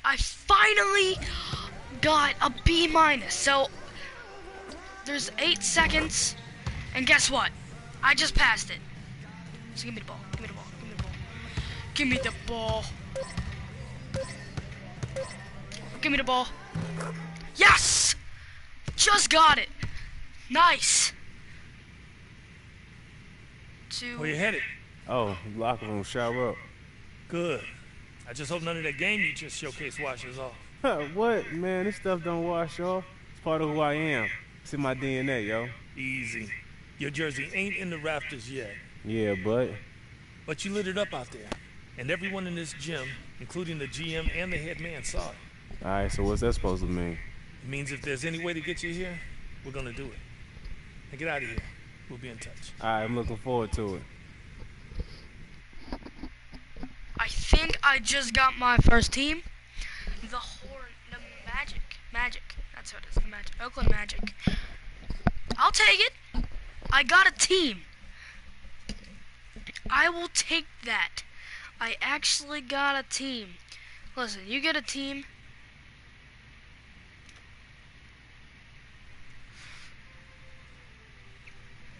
I finally got a B minus. So there's 8 seconds, and guess what? I just passed it. So give me the ball. Give me the ball. Give me the ball. Give me the ball. Give me the ball. Yes! Just got it. Nice. Where you headed? Oh, locker room, shower up. Good. I just hope none of that game you just showcased washes off. What? Man, this stuff don't wash off. It's part of who I am. It's in my DNA, yo. Easy. Your jersey ain't in the rafters yet. Yeah, but... But you lit it up out there. And everyone in this gym, including the GM and the head man, saw it. Alright, so what's that supposed to mean? It means if there's any way to get you here, we're gonna do it. Now get out of here. We'll be in touch. Alright, I'm looking forward to it. I think I just got my first team. The Magic. That's what it is, the Magic. Oakland Magic. I'll take it. I got a team. I will take that. I actually got a team. Listen, you get a team.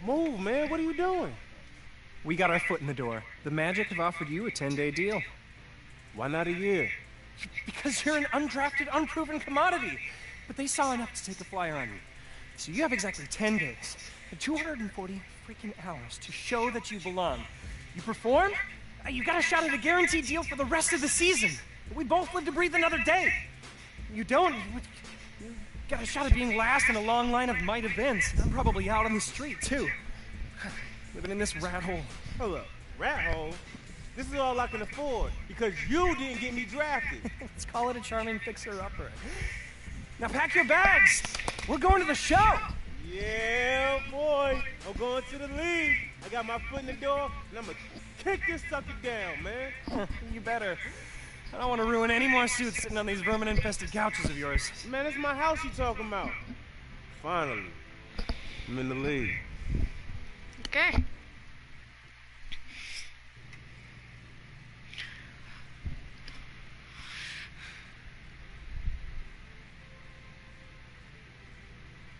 Move, man. What are you doing? We got our foot in the door. The Magic have offered you a 10-day deal. Why not a year? Because you're an undrafted, unproven commodity. But they saw enough to take a flyer on you. So you have exactly 10 days and 240 freaking hours to show that you belong. You perform, you got a shot at a guaranteed deal for the rest of the season. We both live to breathe another day. You don't, you got a shot at being last in a long line of might events. I'm probably out on the street, too. Living in this rat hole. Hold up. Rat hole? This is all I can afford because you didn't get me drafted. Let's call it a charming fixer-upper. Now pack your bags. We're going to the show. Yeah, boy. I'm going to the league. I got my foot in the door, and I'm going to kick this sucker down, man. You better. I don't want to ruin any more suits sitting on these vermin-infested couches of yours. Man, it's my house you talking about. Finally. I'm in the league. Okay.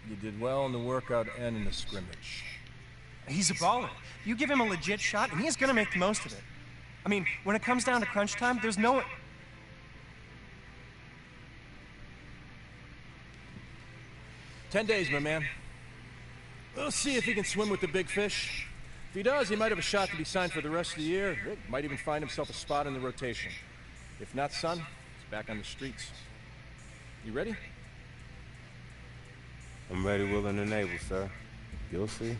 You did well in the workout and in the scrimmage. He's a baller. You give him a legit shot, and he's gonna make the most of it. I mean, when it comes down to crunch time, there's no... 10 days, my man. We'll see if he can swim with the big fish. If he does, he might have a shot to be signed for the rest of the year. Rick might even find himself a spot in the rotation. If not, son, he's back on the streets. You ready? I'm ready, willing, and able, sir. You'll see.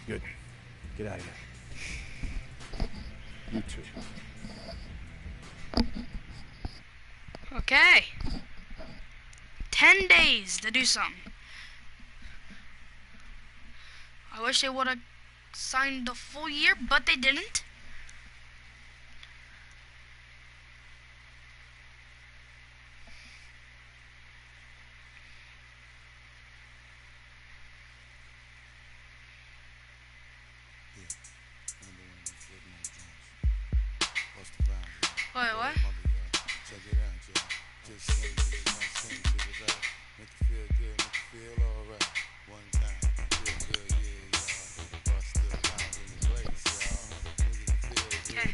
Good. Get out of here. You too. Okay. 10 days to do something. I wish they would have signed the full year, but they didn't. Wait, what? Check it out, y'all. Just sing to the next thing to the right. Make you feel good, make you feel alright. One time, feel good, yeah, y'all. Bust the line in the place, y'all. Make you feel good. Okay.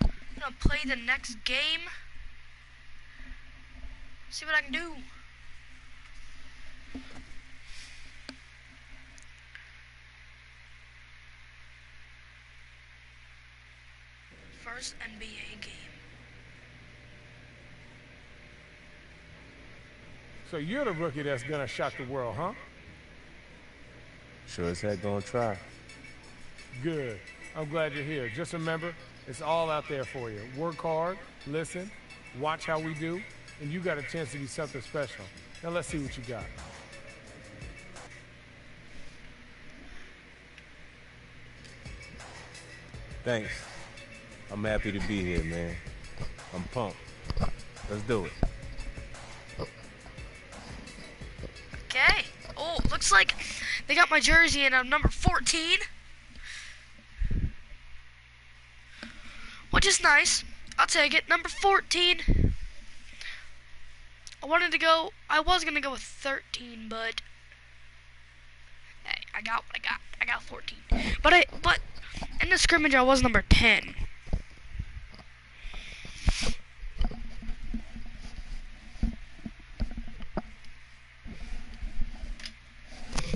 I'm gonna play the next game. See what I can do. First NBA game. So you're the rookie that's gonna shock the world, huh? Sure as heck gonna try. Good. I'm glad you're here. Just remember, it's all out there for you. Work hard, listen, watch how we do, and you got a chance to be something special. Now let's see what you got. Thanks. I'm happy to be here, man. I'm pumped. Let's do it. Okay. Oh, looks like they got my jersey and I'm number 14. Which is nice. I'll take it. Number 14. I was gonna go with 13, but hey, I got what I got. I got 14. But in the scrimmage I was number 10.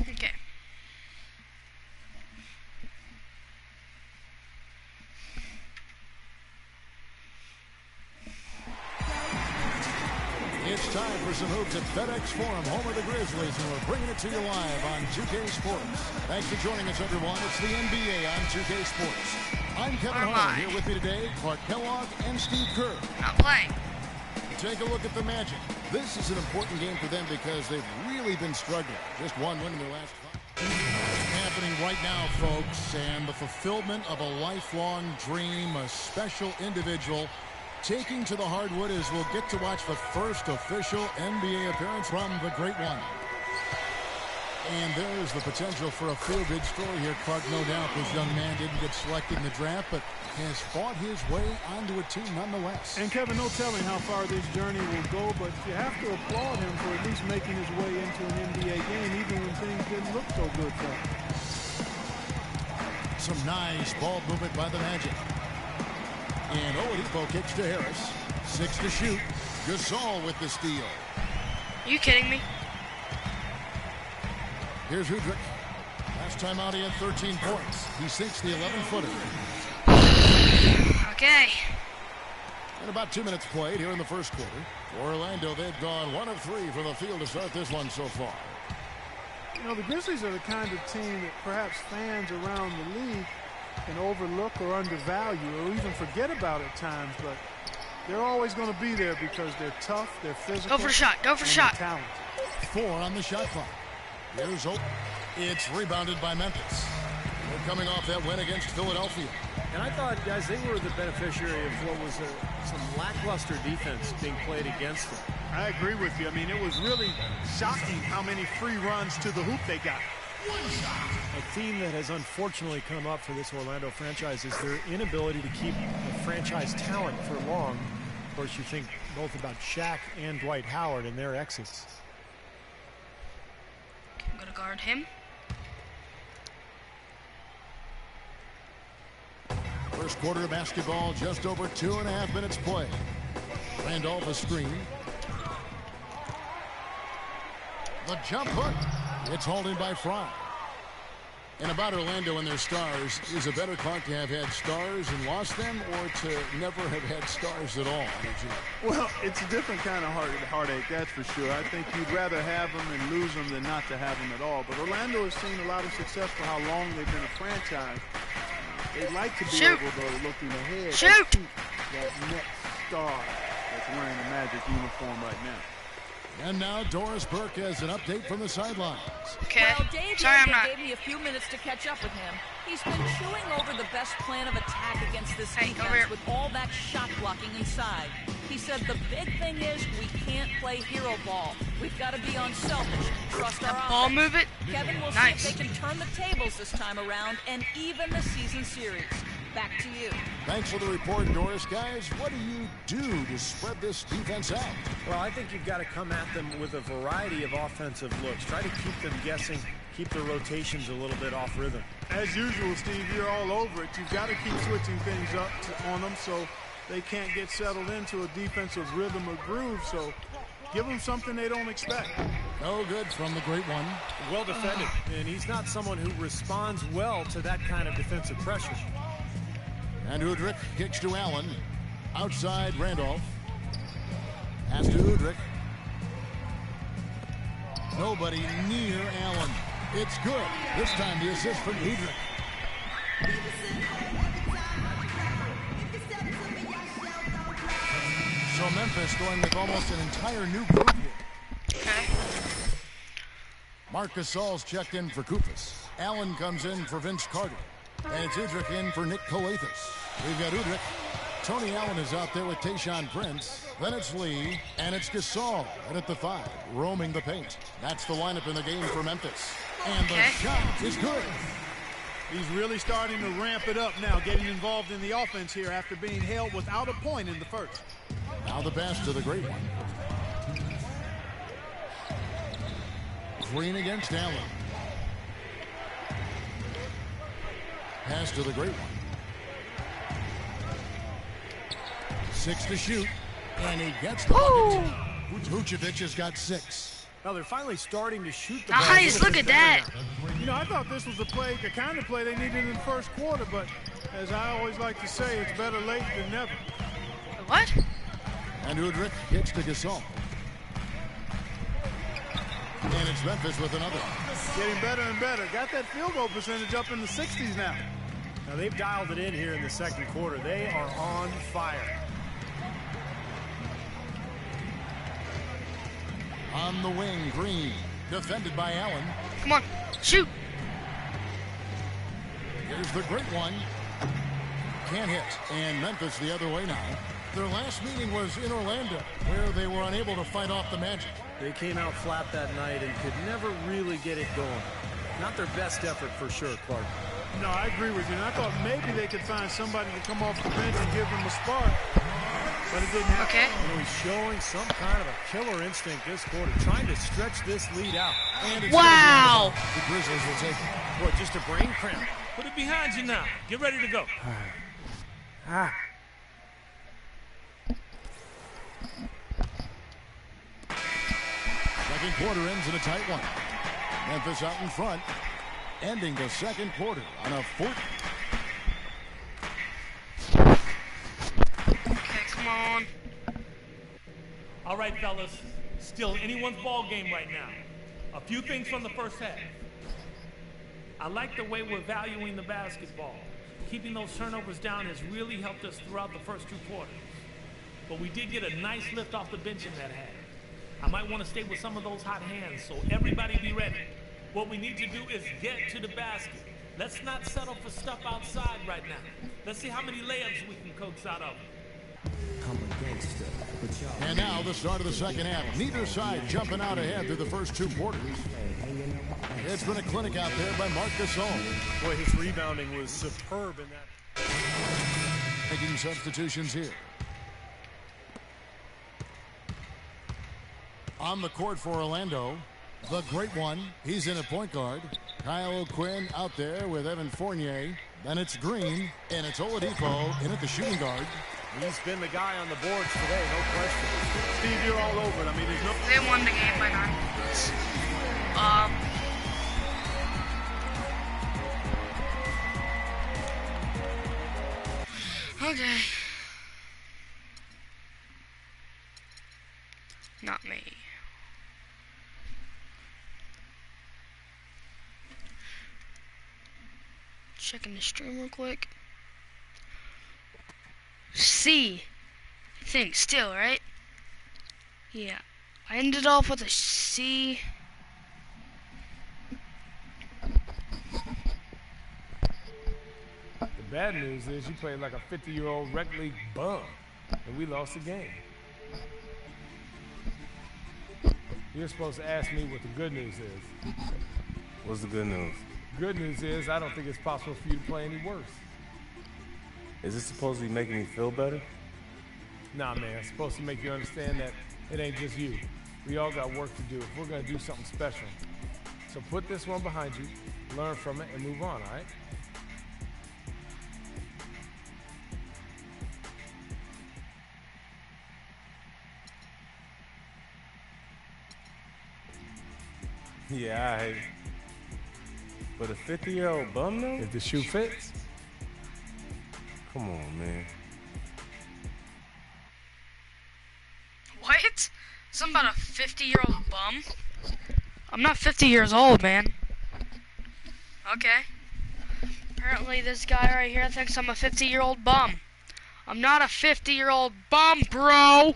Okay. It's time for some hoops at FedEx Forum, home of the Grizzlies, and we're bringing it to you live on 2K Sports. Thanks for joining us, everyone. It's the NBA on 2K Sports. I'm Kevin Harlan. Here with me today, Clark Kellogg and Steve Kerr. Not playing. Take a look at the Magic. This is an important game for them because they've really been struggling. Just one win in their last 5. Happening right now, folks, and the fulfillment of a lifelong dream, a special individual taking to the hardwood as we'll get to watch the first official NBA appearance from the Great One. And there's the potential for a feel-good story here, Clark. No doubt this young man didn't get selected in the draft, but has fought his way onto a team nonetheless. And Kevin, no telling how far this journey will go, but you have to applaud him for at least making his way into an NBA game, even when things didn't look so good for him. Some nice ball movement by the Magic. And Oladipo kicks to Harris. 6 to shoot. Gasol with the steal. Are you kidding me? Here's Udrich. Last time out he had 13 points. He sinks the 11-footer. Okay. And about 2 minutes played here in the first quarter. For Orlando, they've gone 1 of 3 from the field to start this one so far. You know, the Grizzlies are the kind of team that perhaps fans around the league can overlook or undervalue or even forget about at times, but they're always going to be there because they're tough, they're physical. Go for a shot. Go for a shot. Talented. 4 on the shot clock. Here's Hope. It's rebounded by Memphis. They're coming off that win against Philadelphia. And I thought, guys, they were the beneficiary of what was some lackluster defense being played against them. I agree with you. I mean, it was really shocking how many free runs to the hoop they got. A theme that has unfortunately come up for this Orlando franchise is their inability to keep the franchise talent for long. Of course, you think both about Shaq and Dwight Howard and their exits. I'm going to guard him. First quarter of basketball, just over 2.5 minutes play. Randolph a screen. The jump hook. It's hauled in by Fry. And about Orlando and their stars, is it better, Clark, to have had stars and lost them, or to never have had stars at all? Well, it's a different kind of heartache, that's for sure. I think you'd rather have them and lose them than not to have them at all. But Orlando has seen a lot of success for how long they've been a franchise. They'd like to be able, though, looking ahead, to keep that next star that's wearing the Magic uniform right now. And now Doris Burke has an update from the sidelines. Okay. Well, Dave gave me a few minutes to catch up with him. He's been chewing over the best plan of attack against this defense with all that shot blocking inside. He said the big thing is we can't play hero ball. We've got to be unselfish, trust our ball offense. move it. Kevin will see if they can turn the tables this time around and even the season series. Back to you. Thanks for the report, Doris. Guys, what do you do to spread this defense out? Well, I think you've got to come at them with a variety of offensive looks. Try to keep them guessing, keep their rotations a little bit off rhythm. As usual, Steve, you're all over it. You've got to keep switching things up on them so they can't get settled into a defensive rhythm or groove. So give them something they don't expect. No good from the Great One. Well defended, and he's not someone who responds well to that kind of defensive pressure. And Udrich kicks to Allen. Outside Randolph. Pass to Udrich. Nobody near Allen. It's good. This time the assist from Udrich. So Memphis going with almost an entire new group here. Okay. Marc Gasol's checked in for Koufos. Allen comes in for Vince Carter. And it's Udrich in for Nick Kolathis. We've got Udrich. Tony Allen is out there with Tayshaun Prince. Then it's Lee, and it's Gasol. And at the 5, roaming the paint. That's the lineup in the game for Memphis. And the shot is good. He's really starting to ramp it up now, getting involved in the offense here after being held without a point in the first. Now the pass to the great one. Green against Allen. Pass to the great one. 6 to shoot. And he gets the bucket. Vucevic has got 6. Well, they're finally starting to shoot the ball. Nice, look at that. You know, I thought this was the kind of play they needed in the first quarter, but as I always like to say, it's better late than never. What? And Udrich hits to Gasol. And it's Memphis with another. Getting better and better. Got that field goal percentage up in the 60s now. Now they've dialed it in here in the second quarter. They are on fire. On the wing, Green. Defended by Allen. Come on, shoot. Here's the great one. Can't hit. And Memphis the other way now. Their last meeting was in Orlando, where they were unable to fight off the Magic. They came out flat that night and could never really get it going. Not their best effort for sure, Clark. No, I agree with you. And I thought maybe they could find somebody to come off the bench and give them a spark. But it didn't happen. Okay. You know, he's showing some kind of a killer instinct this quarter, trying to stretch this lead out. And it's Wow. The Grizzlies will take it. Boy, just a brain cramp. Put it behind you now. Get ready to go. Second quarter ends in a tight one. Memphis out in front, ending the second quarter on a 4. Okay, come on. All right, fellas. Still anyone's ball game right now. A few things from the first half. I like the way we're valuing the basketball. Keeping those turnovers down has really helped us throughout the first 2 quarters. But we did get a nice lift off the bench in that half. I might want to stay with some of those hot hands, so everybody be ready. What we need to do is get to the basket. Let's not settle for stuff outside right now. Let's see how many layups we can coax out of them. And now the start of the second half. Neither side jumping out ahead through the first 2 quarters. It's been a clinic out there by Marc Gasol. Boy, his rebounding was superb in that. Making substitutions here. On the court for Orlando, the great one. He's in at point guard. Kyle O'Quinn out there with Evan Fournier. Then it's Green, and it's Oladipo in at the shooting guard. He's been the guy on the boards today, no question. Steve, you're all over it. I mean, there's no... They won the game by 9 points. Okay. Not me. Checking the stream real quick. C. I think still, right? Yeah. I ended off with a C. The bad news is you played like a 50-year-old rec league bum, and we lost the game. You're supposed to ask me what the good news is. What's the good news? Good news is I don't think it's possible for you to play any worse. Is this supposed to be making me feel better? Nah, man, it's supposed to make you understand that it ain't just you. We all got work to do if we're gonna do something special. So put this one behind you, learn from it, and move on, all right? Yeah, I hate it. But a 50-year-old bum, though? If the shoe fits. Come on, man. What? Something about a 50-year-old bum? I'm not 50 years old, man. Okay. Apparently this guy right here thinks I'm a 50-year-old bum. I'm not a 50-year-old bum, bro!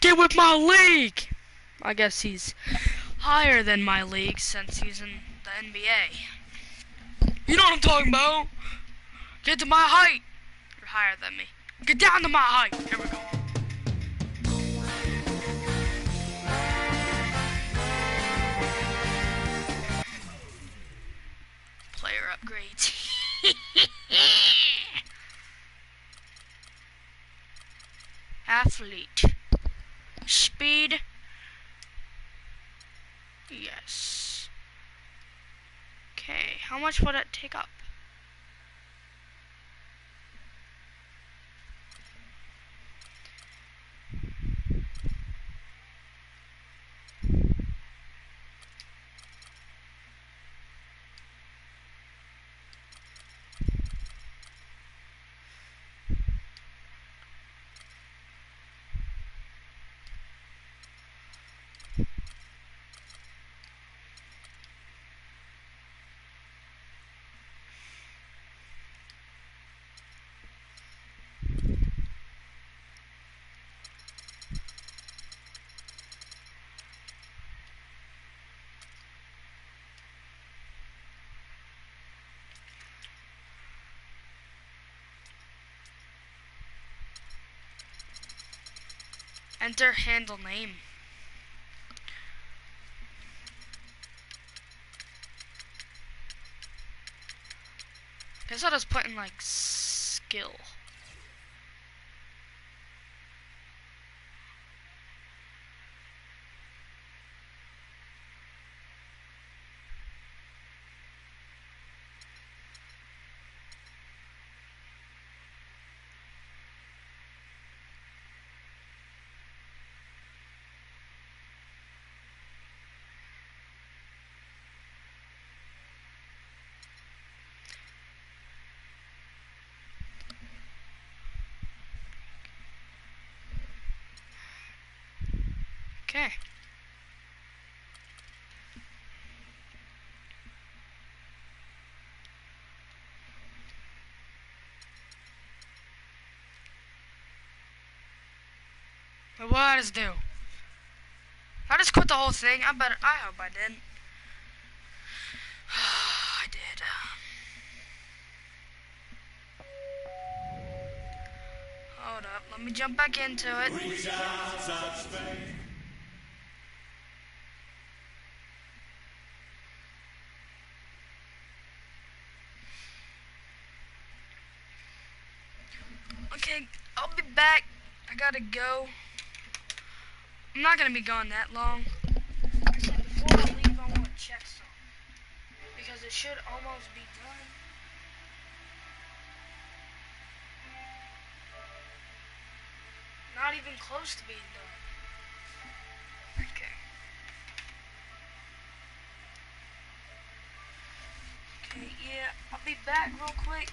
Get with my league! I guess he's higher than my league since he's in the NBA. You know what I'm talking about? Get to my height! You're higher than me. Get down to my height! Here we go. Player Athlete. Speed. Yes. Okay, how much would it take up? Enter handle name. Guess I'll just put in like skill. Okay. What did I just do? I just quit the whole thing. I hope I didn't. I did. Hold up. Let me jump back into it. Okay, I'll be back. I gotta go. I'm not gonna be gone that long. Before I leave, I want to check something. Because it should almost be done. Not even close to being done. Okay. Okay, yeah, I'll be back real quick.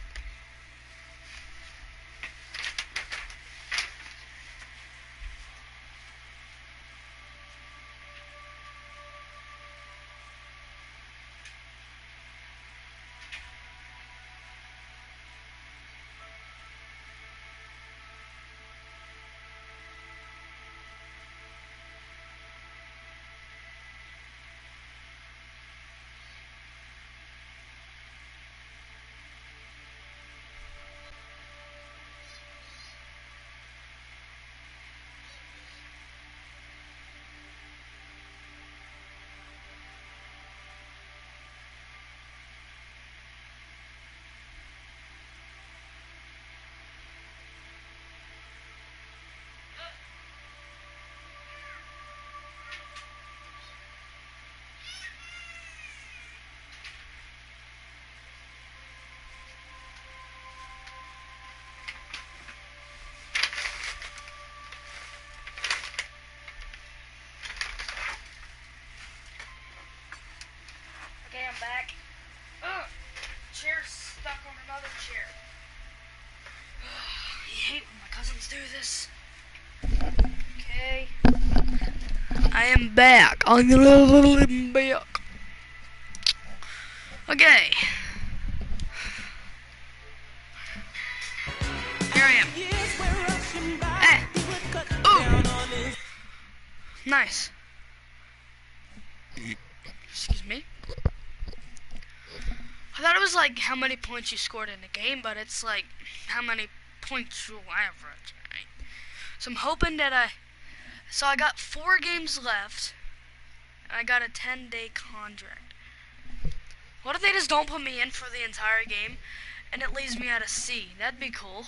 Okay, I'm back. Ugh, chair's stuck on another chair. I hate when my cousins do this. Okay. I am back. I'm back. Okay. Here I am. Hey. Ooh. Nice. Excuse me. I thought it was like how many points you scored in a game, but it's like how many points you average. Right? So I'm hoping that So I got 4 games left. And I got a 10-day contract. What if they just don't put me in for the entire game and it leaves me at a C? That'd be cool.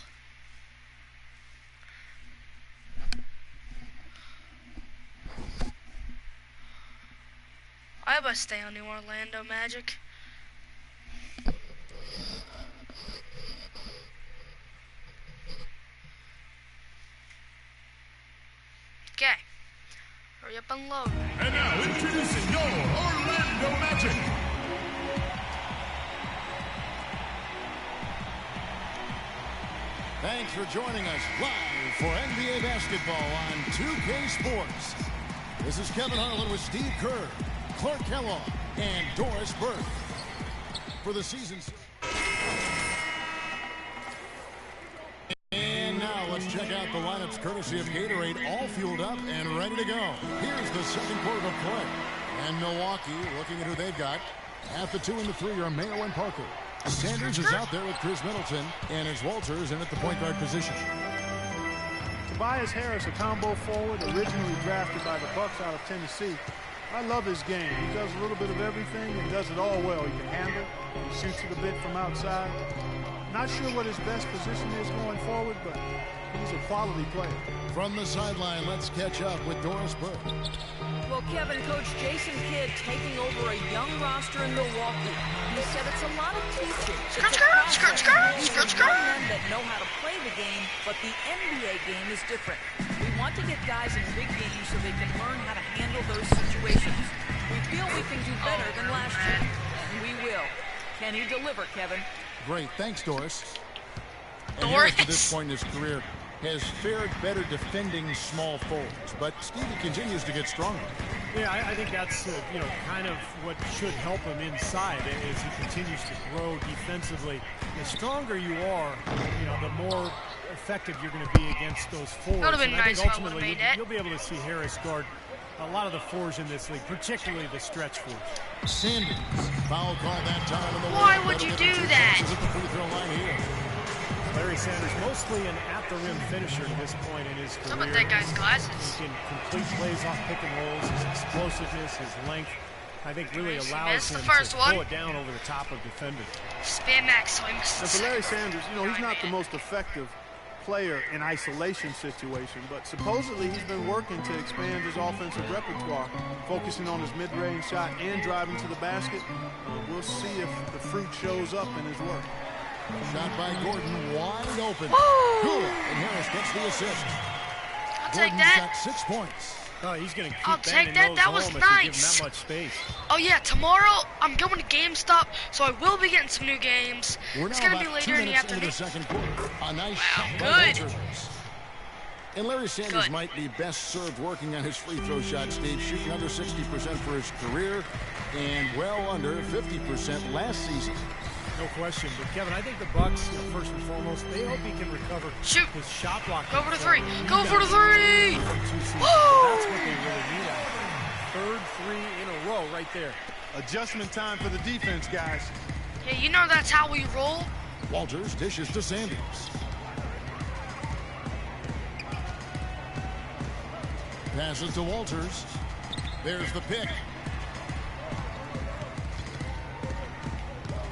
Why would I stay on the Orlando Magic? Okay. Hurry up and load. And now introducing your Orlando Magic. Thanks for joining us live for NBA basketball on 2K Sports. This is Kevin Harlan with Steve Kerr, Clark Kellogg, and Doris Burke for the season. And now let's check out the lineups courtesy of Gatorade, all fueled up and ready to go. Here's the second quarter of play. And Milwaukee, looking at who they've got. At the 2 and the 3 are Mayo and Parker. Sanders is out there with Chris Middleton, and as Walters in at the point guard position. Tobias Harris, a combo forward, originally drafted by the Bucks out of Tennessee. I love his game. He does a little bit of everything and does it all well. He can handle, he shoots it a bit from outside. Not sure what his best position is going forward, but he's a quality player. From the sideline, let's catch up with Doris Burke. Well, Kevin, Coach Jason Kidd taking over a young roster in Milwaukee. He said it's a lot of teaching. It's young men that know how to play the game, but the NBA game is different. We want to get guys in big games so they can learn how to handle those situations. We feel we can do better than last year, and we will. Can he deliver, Kevin? Great. Thanks, Doris. And Harris, at this point in his career, has fared better defending small forwards, but Stevie continues to get stronger. Yeah, I think that's kind of what should help him inside as he continues to grow defensively. The stronger you are, the more effective you're going to be against those forwards. That would have been nice if I would have made it. You'll be able to see Harris guard a lot of the fours in this league, particularly the stretch fours. Sanders, foul call that time. Why would you do that? At the free throw line here. Larry Sanders, mostly an at-the-rim finisher to this point in his career. How about that guy's glasses? He can complete plays off pick and rolls. His explosiveness, his length, I think really allows him to pull it down over the top of defenders. Spin max, so he missed And for Larry Sanders, he's not the most effective player in isolation situation, but supposedly he's been working to expand his offensive repertoire, focusing on his mid-range shot and driving to the basket. We'll see if the fruit shows up in his work. Shot by Gordon, wide open. Woo! Good, and Harris gets the assist. I'll Gordon's take that. got 6 points. Oh, he's going to keep I'll take that. That was nice. That much space. Oh yeah, tomorrow I'm going to GameStop, so I will be getting some new games. It's going to be later in the afternoon. The second quarter. A nice wow, shot by good. Walters. And Larry Sanders might be best served working on his free throw shot, Steve, shooting under 60% for his career and well under 50% last season. No question. But, Kevin, I think the Bucks, first and foremost, they hope he can recover his shot block. Go for the three. Go for the three. That's what they really need out of him. Third three in a row right there. Adjustment time for the defense, guys. Yeah, that's how we roll. Walters dishes to Sanders. Passes to Walters. There's the pick.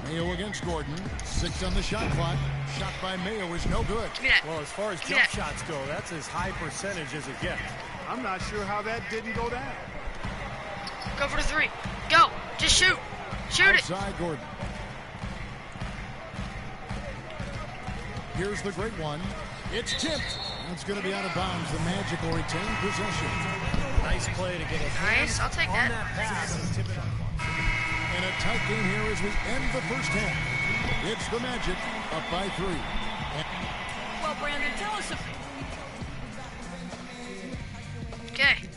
Mayo against Gordon. 6 on the shot clock. Shot by Mayo is no good. Well, as far as jump shots go, that's as high percentage as it gets. I'm not sure how that didn't go down. Go for the three. Go. Just shoot. Shoot Outside Gordon. Here's the great one. It's tipped. It's going to be out of bounds. The Magic will retain possession. Nice play to get it. Nice. I'll take that. Pass. Tip it up. And a tight game here as we end the first half. It's the Magic up by 3. Well, Brandon, tell us if... Okay.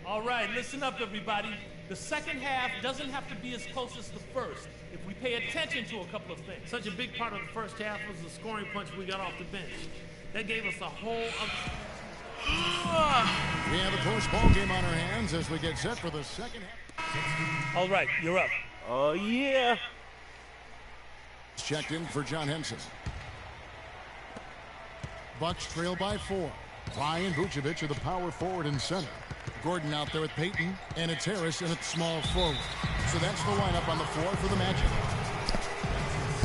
All right, listen up, everybody. The second half doesn't have to be as close as the first if we pay attention to a couple of things. Such a big part of the first half was the scoring punch we got off the bench. That gave us a whole We have a close ball game on our hands as we get set for the second half. All right, you're up. Oh, yeah. Checked in for John Henson. Bucks trail by 4. Ryan Vucevic are the power forward and center. Gordon out there with Payton, and it's Harris in at small forward. So that's the lineup on the floor for the Magic.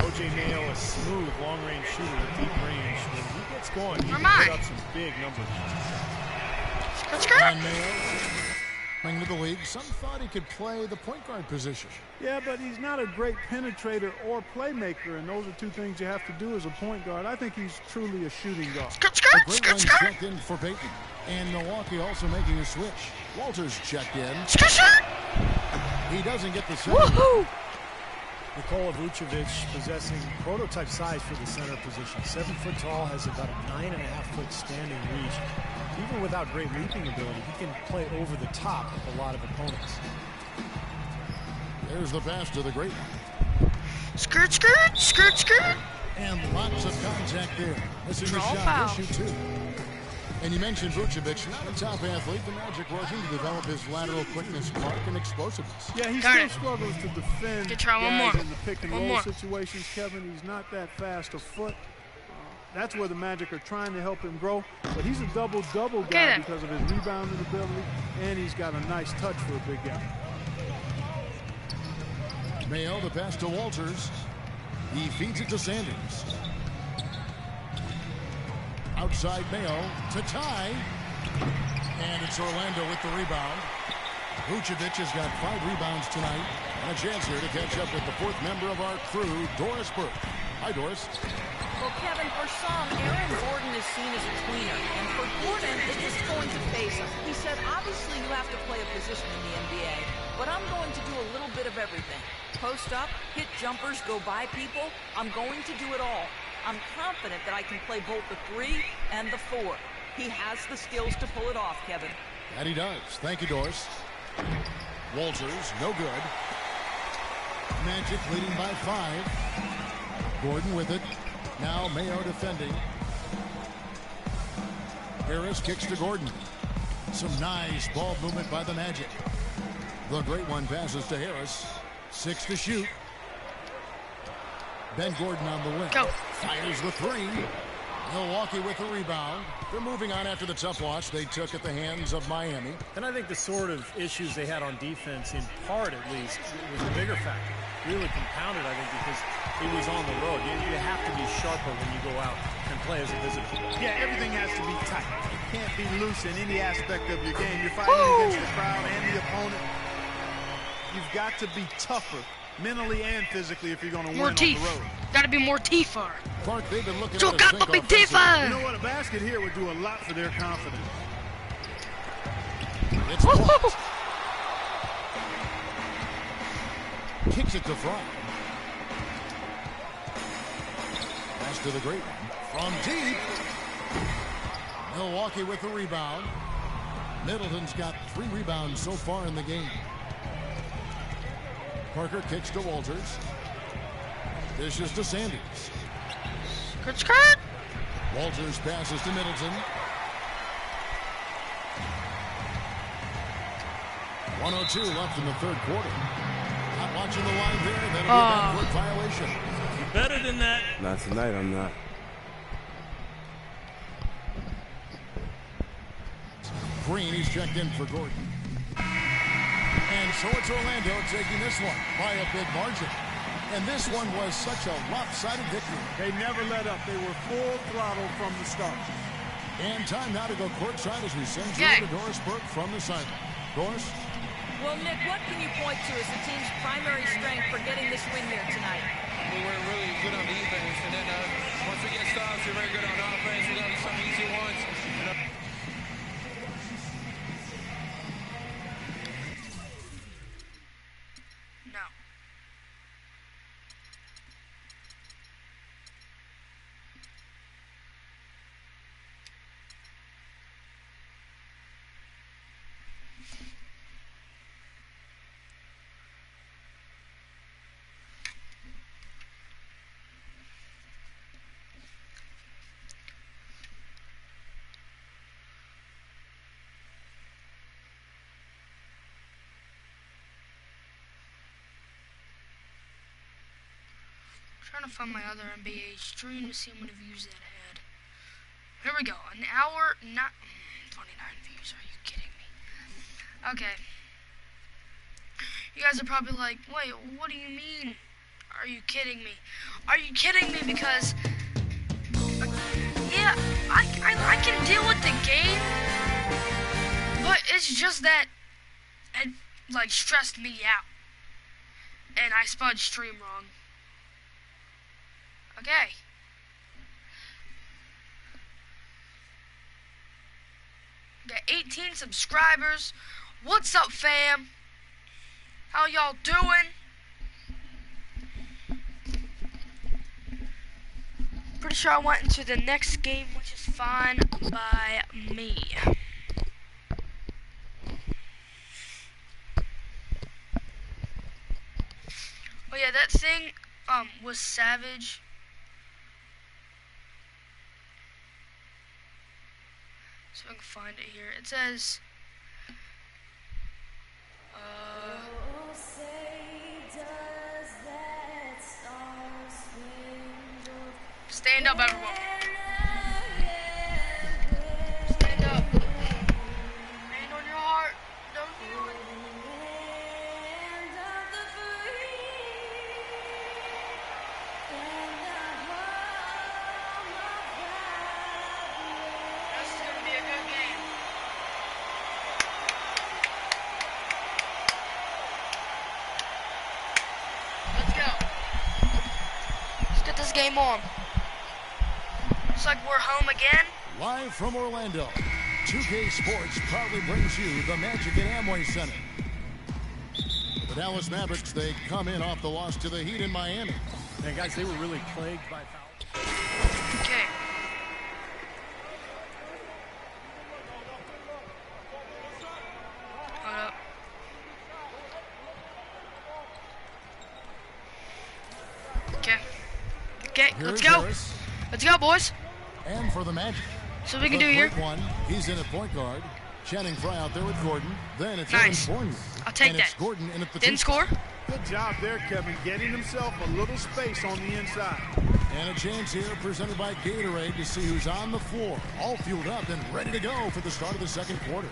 O.J. Mayo, a smooth long-range shooter with deep range. When he gets going, he can put up some big numbers. Let's go. Coming to the league, some thought he could play the point guard position. Yeah, but he's not a great penetrator or playmaker, and those are two things you have to do as a point guard. I think he's truly a shooting guard. The great one checked in for Peyton. And Milwaukee also making a switch. Walters checked in. He doesn't get the second. Nikola Vucevic possessing prototype size for the center position. 7 foot tall, has about a 9.5 foot standing reach. Even without great leaping ability, he can play over the top of a lot of opponents. There's the pass to the great one. Skirt, skirt, skirt, skirt. And lots of contact there. Missing the shot, issue 2. And you mentioned Vucevic, not a top athlete. The Magic working to develop his lateral quickness, mark, and explosiveness. Yeah, he still struggles to defend guys in the pick and roll situations, Kevin. He's not that fast of foot. That's where the Magic are trying to help him grow. But he's a double-double guy because of his rebounding ability, and he's got a nice touch for a big guy. Mayo, the pass to Walters. He feeds it to Sanders. Outside Mayo to tie. And it's Orlando with the rebound. Vucevic has got 5 rebounds tonight. And a chance here to catch up with the 4th member of our crew, Doris Burke. Hi, Doris. Well, Kevin, for some, Aaron Gordon is seen as a tweener. And for Gordon, it is going to face him. He said, obviously, you have to play a position in the NBA, but I'm going to do a little bit of everything. Post up, hit jumpers, go by people. I'm going to do it all. I'm confident that I can play both the 3 and the 4. He has the skills to pull it off, Kevin. And he does. Thank you, Doris. Walters, no good. Magic leading by 5. Gordon with it. Now Mayo defending. Harris kicks to Gordon. Some nice ball movement by the Magic. The great one passes to Harris. 6 to shoot. Ben Gordon on the wing. Go. Fires the 3. Milwaukee with the rebound. They're moving on after the tough loss they took at the hands of Miami. And I think the sort of issues they had on defense, in part at least, was a bigger factor. Really compounded, I think, because it was on the road. You have to be sharper when you go out and play as a visitor. Yeah, everything has to be tight. You can't be loose in any aspect of your game. You're fighting against the crowd and the opponent. You've got to be tougher, mentally and physically, if you're going to win on the road. Gotta be more teefer. Clark, they've been looking at a sink offensively. You know what? A basket here would do a lot for their confidence. It's blocked. Kicks it to Fry. Pass to the great one. From deep. Milwaukee with the rebound. Middleton's got 3 rebounds so far in the game. Parker kicks to Walters. Dishes to Sanders. Skirt, skirt. Walters passes to Middleton. 1:02 left in the 3rd quarter. Not watching the line there. That'll be a backcourt violation. You're better than that. Not tonight, I'm not. Green, he's checked in for Gordon. And so it's Orlando taking this one by a big margin. And this one was such a lopsided victory. They never let up. They were full throttle from the start. And time now to go courtside as we send you to Doris Burke from the sideline. Doris? Well, Nick, what can you point to as the team's primary strength for getting this win here tonight? We were really good on defense, and then once we get stops, we're very good on offense. We got some easy ones. No. Trying to find my other NBA stream to see how many views that had. Here we go. An hour, not 29 views. Are you kidding me? Okay. You guys are probably like, wait, what do you mean? Are you kidding me? Are you kidding me? Because yeah, I can deal with the game, but it's just that like stressed me out. And I spelled stream wrong. Okay. Got 18 subscribers. What's up, fam? How y'all doing? Pretty sure I went into the next game, which is fine by me. Oh yeah, that thing was savage. So I can find it here. It says stand up, everyone. Stand up. Hand on your heart. Don't feel it. This is gonna be a good game. Let's go. Let's get this game on. Looks like we're home again. Live from Orlando, 2K Sports proudly brings you the Magic at Amway Center. The Dallas Mavericks, they come in off the loss to the Heat in Miami. And guys, they were really plagued by fouls. Okay. Hold up. Okay. Okay, let's go. Let's go, boys. And for the Magic. So we can do here. One, he's in at point guard. Channing Frye out there with Gordon. Then it's nice. Evan Fournier. I'll take and that. It's Gordon in at the Didn't two. score. Good job there, Kevin, getting himself a little space on the inside. And a chance here presented by Gatorade to see who's on the floor. All fueled up and ready to go for the start of the second quarter.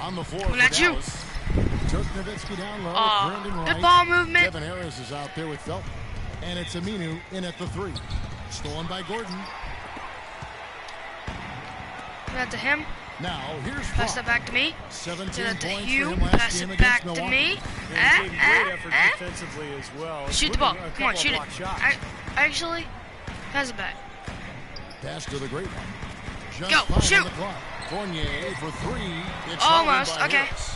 On the floor for Dallas. Dirk Nowitzki down low. Brandon Wright. Good ball movement. Kevin Harris is out there with Felton. And it's Aminu in at the three. Stolen by Gordon. That to him. Now here's Pass that back to me. 17 that to points Hugh. for him last Pass game it back against to Milwaukee. me. And great effort defensively as well. Shoot the ball. A Come on, couple shoot of it. block shots. Actually, pass it back. Pass to the great one. Just Go, five shoot. on the clock. Fournier for three. It's almost. held in by Okay. Harris.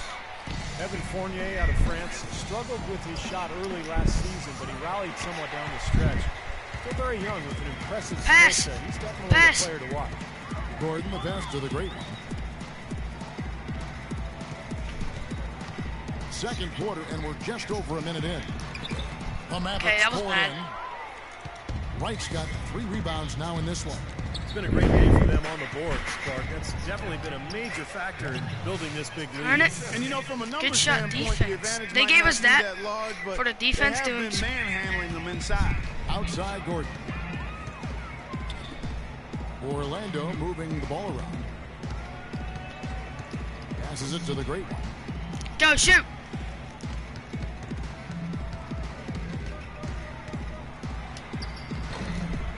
Evan Fournier out of France struggled with his shot early last season, but he rallied somewhat down the stretch. Still very young with an impressive skill set. He's definitely a player to watch. Gordon the pass to the great one. Second quarter, and we're just over a minute in. The Mavericks pull in. Wright's got 3 rebounds now in this one. It's been a great game for them on the boards, Clark. That's definitely been a major factor in building this big lead. And you know, from a numbers Good shot standpoint, defense. the advantage They might gave not us be that large, but for the defense they doing have been manhandling them inside. Outside Gordon. Orlando moving the ball around. Passes it to the great one. Go shoot.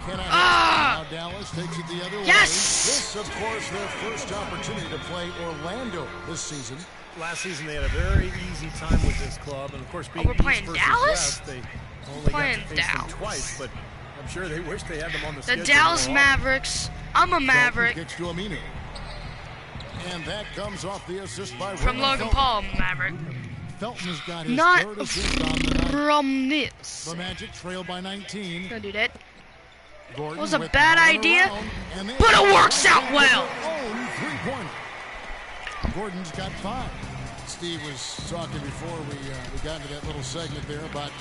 Now Dallas takes it the other way. Yes! This, of course, their first opportunity to play Orlando this season. Last season, they had a very easy time with this club, and of course, being we're playing East versus Dallas? West, they only Playing got to face Dallas. them twice. But I'm sure they wish they had them on the The schedule. Dallas more often. Mavericks. I'm a Maverick. Kicks to Aminu. And that comes off the assist by From Raymond Logan Felton. Paul, Maverick. Felton has got his Not third assist on the night. from this. The Magic trail by 19. Gonna do that. Gordon It was a with bad one idea, around, and then but it works out well. Own three-pointer. Gordon's got 5. Steve was talking before we got into that little segment there about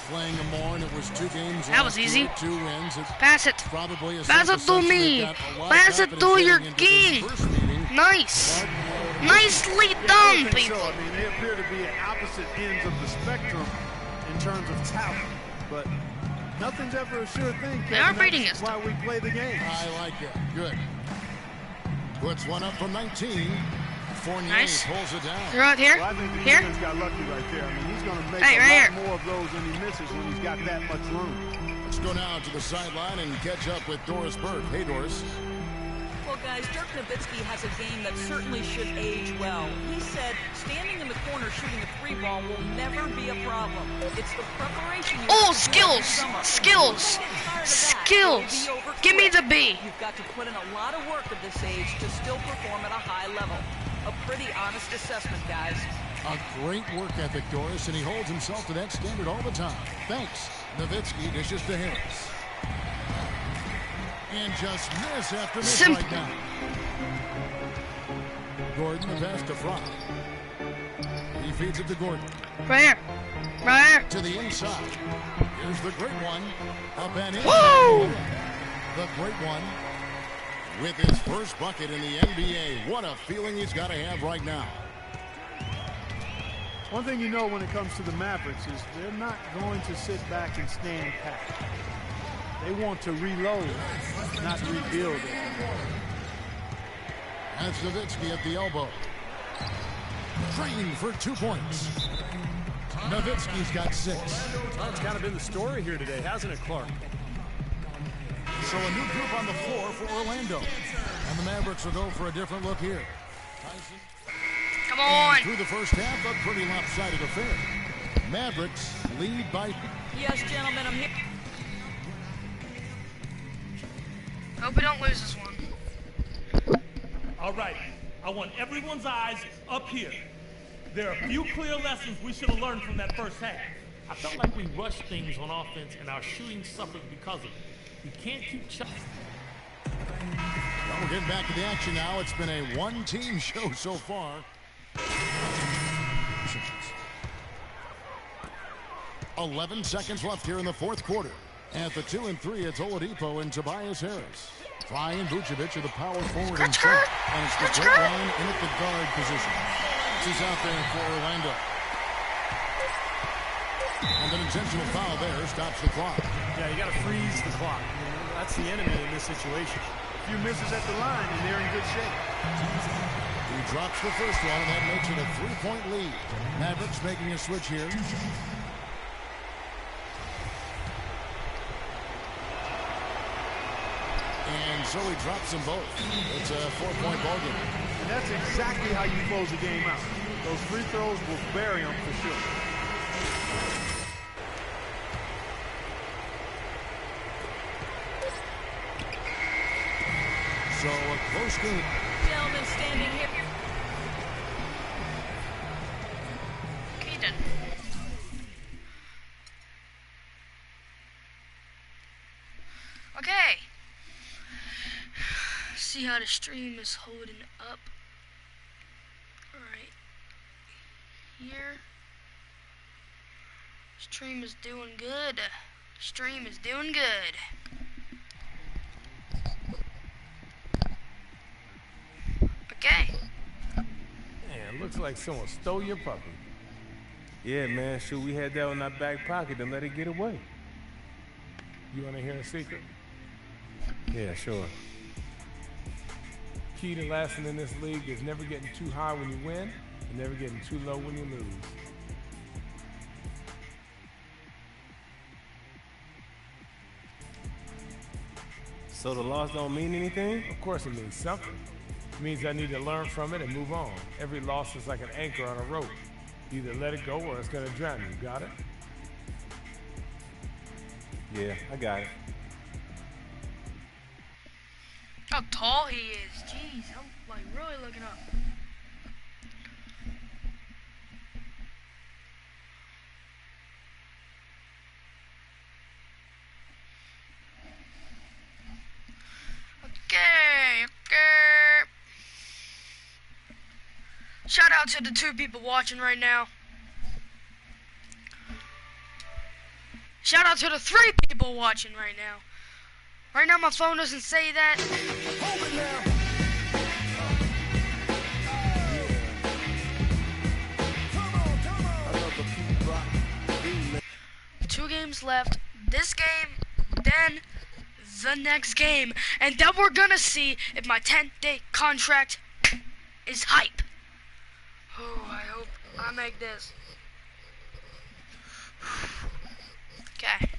playing them more, and it was 2 games. That was easy. 2 wins. Pass it. Probably a Pass it to me. Pass it to your king. Nice. Nicely done, I think people. so. I mean, they appear to be at opposite ends of the spectrum in terms of talent, but nothing's ever a sure thing. They are Kevin. beating That's us. why we play the game. I like it. Good. Puts one up from 19. Fournier Nice. pulls it down. They're out here. Well, I think the Here. defense got lucky right there. I mean, he's going to make Hey, a right lot here. more of those than he misses when he's got that much room. Let's go now to the sideline and catch up with Doris Burke. Hey, Doris. Well, guys, Dirk Nowitzki has a game that certainly should age well. He said, standing in the corner shooting a three ball will never be a problem. It's the preparation you have to do every summer. Skills! Skills! Give me the B! You've got to put in a lot of work at this age to still perform at a high level. A pretty honest assessment, guys. A great work ethic, Doris, and he holds himself to that standard all the time. Thanks. Nowitzki dishes to Harris. And just miss after miss right now. Gordon, the pass to Fry. He feeds it to Gordon. Right here. Right here. To the inside. Here's the great one. Up and in. Woo! The great one. With his first bucket in the NBA. What a feeling he's got to have right now. One thing you know when it comes to the Mavericks is they're not going to sit back and stand pat. They want to reload, not rebuild it. That's Nowitzki at the elbow. Trained for 2 points. Nowitzki's got 6. Well, it's kind of been the story here today, hasn't it, Clark? So a new group on the floor for Orlando. And the Mavericks will go for a different look here. Come on. And through the first half, a pretty lopsided affair. Mavericks lead by... Yes, gentlemen, I'm here. Hope we don't lose this one. All right, I want everyone's eyes up here. There are a few clear lessons we should have learned from that first half. I felt like we rushed things on offense and our shooting suffered because of it. We can't keep chucking. Well, we're getting back to the action now. It's been a one-team show so far. 11 seconds left here in the fourth quarter. At the 2 and 3, it's Oladipo and Tobias Harris. Fry and Vucevic are the power forward in front. And it's the great line in at the guard position. This is out there for Orlando. And an intentional foul there stops the clock. Yeah, you got to freeze the clock. That's the enemy in this situation. A few misses at the line, and they're in good shape. He drops the first one, and that makes it a 3-point lead. Mavericks making a switch here. And so he drops them both. It's a 4-point ball game. And that's exactly how you close the game out. Those free throws will bury them for sure. So a close game. Gentlemen standing here. Keaton. Okay. See how the stream is holding up. Right here. Stream is doing good. Stream is doing good. Okay. Man, looks like someone stole your puppy. Yeah, man. Shoot, we had that in our back pocket and let it get away. You want to hear a secret? Yeah, sure. Key to lasting in this league is never getting too high when you win and never getting too low when you lose. So the loss don't mean anything? Of course it means something. It means I need to learn from it and move on. Every loss is like an anchor on a rope. You either let it go or it's going to drown you. Got it? Yeah, I got it. How tall he is. Jeez, I'm like really looking up. Okay. Shout out to the 2 people watching right now. Shout out to the 3 people watching right now. Right now my phone doesn't say that. Hold it now. 2 games left. This game, then the next game. And then we're gonna see if my 10-day contract is hype. Oh, I hope I make this. Okay.